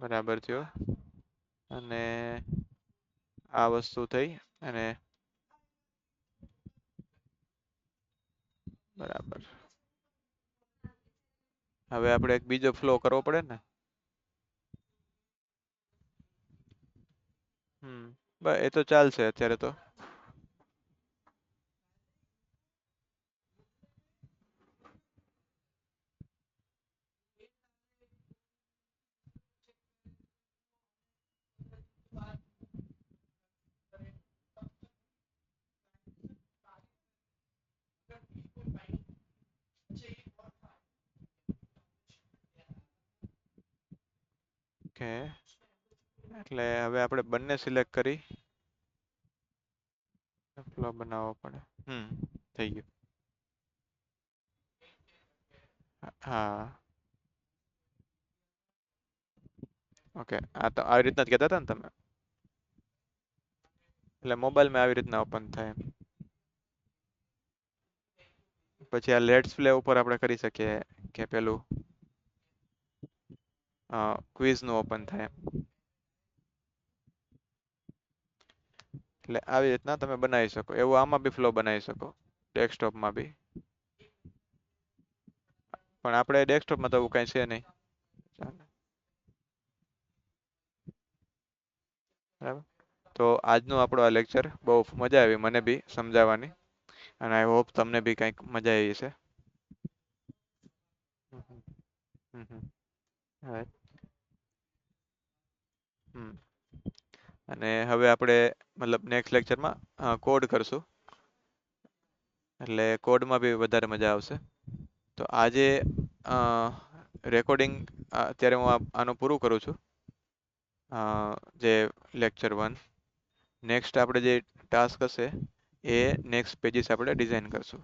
બરાબર થયો. અને આ વસ્તુ થઈ અને બરાબર. હવે આપણે એક બીજો ફ્લો કરવો પડે ને. એ તો ચાલશે અત્યારે તો. ઓકે, એટલે હવે આપણે બંને સિલેક્ટ કરી ફ્લો બનાવવો પડે. થઈ ગયું. હા. ઓકે, આ તો આવી રીતના જ કહેતા હતા ને તમે? એટલે મોબાઈલમાં આવી રીતના ઓપન થાય એમ. પછી આ લેટ્સ પ્લે ઉપર આપણે કરી શકીએ કે પેલું ક્વિઝ નું ઓપન થાય એમ. એટલે આવી રીતના તમે બનાવી શકો. એવું આમાં બી ફ્લો બનાવી શકો, ડેસ્કટોપમાં બી. પણ આપણે ડેસ્કટોપમાં તો એવું કાંઈ છે નહીં. ચાલે. બરાબર. તો આજનું આપણો આ લેક્ચર બહુ મજા આવી મને બી સમજાવવાની, અને આઈ હોપ તમને બી કંઈક મજા આવી છે. હમ હમ. હમ હમ. Right. હમ. અને હવે આપણે મતલબ નેક્સ્ટ લેક્ચરમાં કોડ કરશું, એટલે કોડમાં બી વધારે મજા આવશે. તો આજે રેકોર્ડિંગ અત્યારે હું આનું પૂરું કરું છું, જે લેક્ચર 1. નેક્સ્ટ આપણે જે ટાસ્ક હશે એ નેક્સ્ટ પેજીસ આપણે ડિઝાઇન કરશું.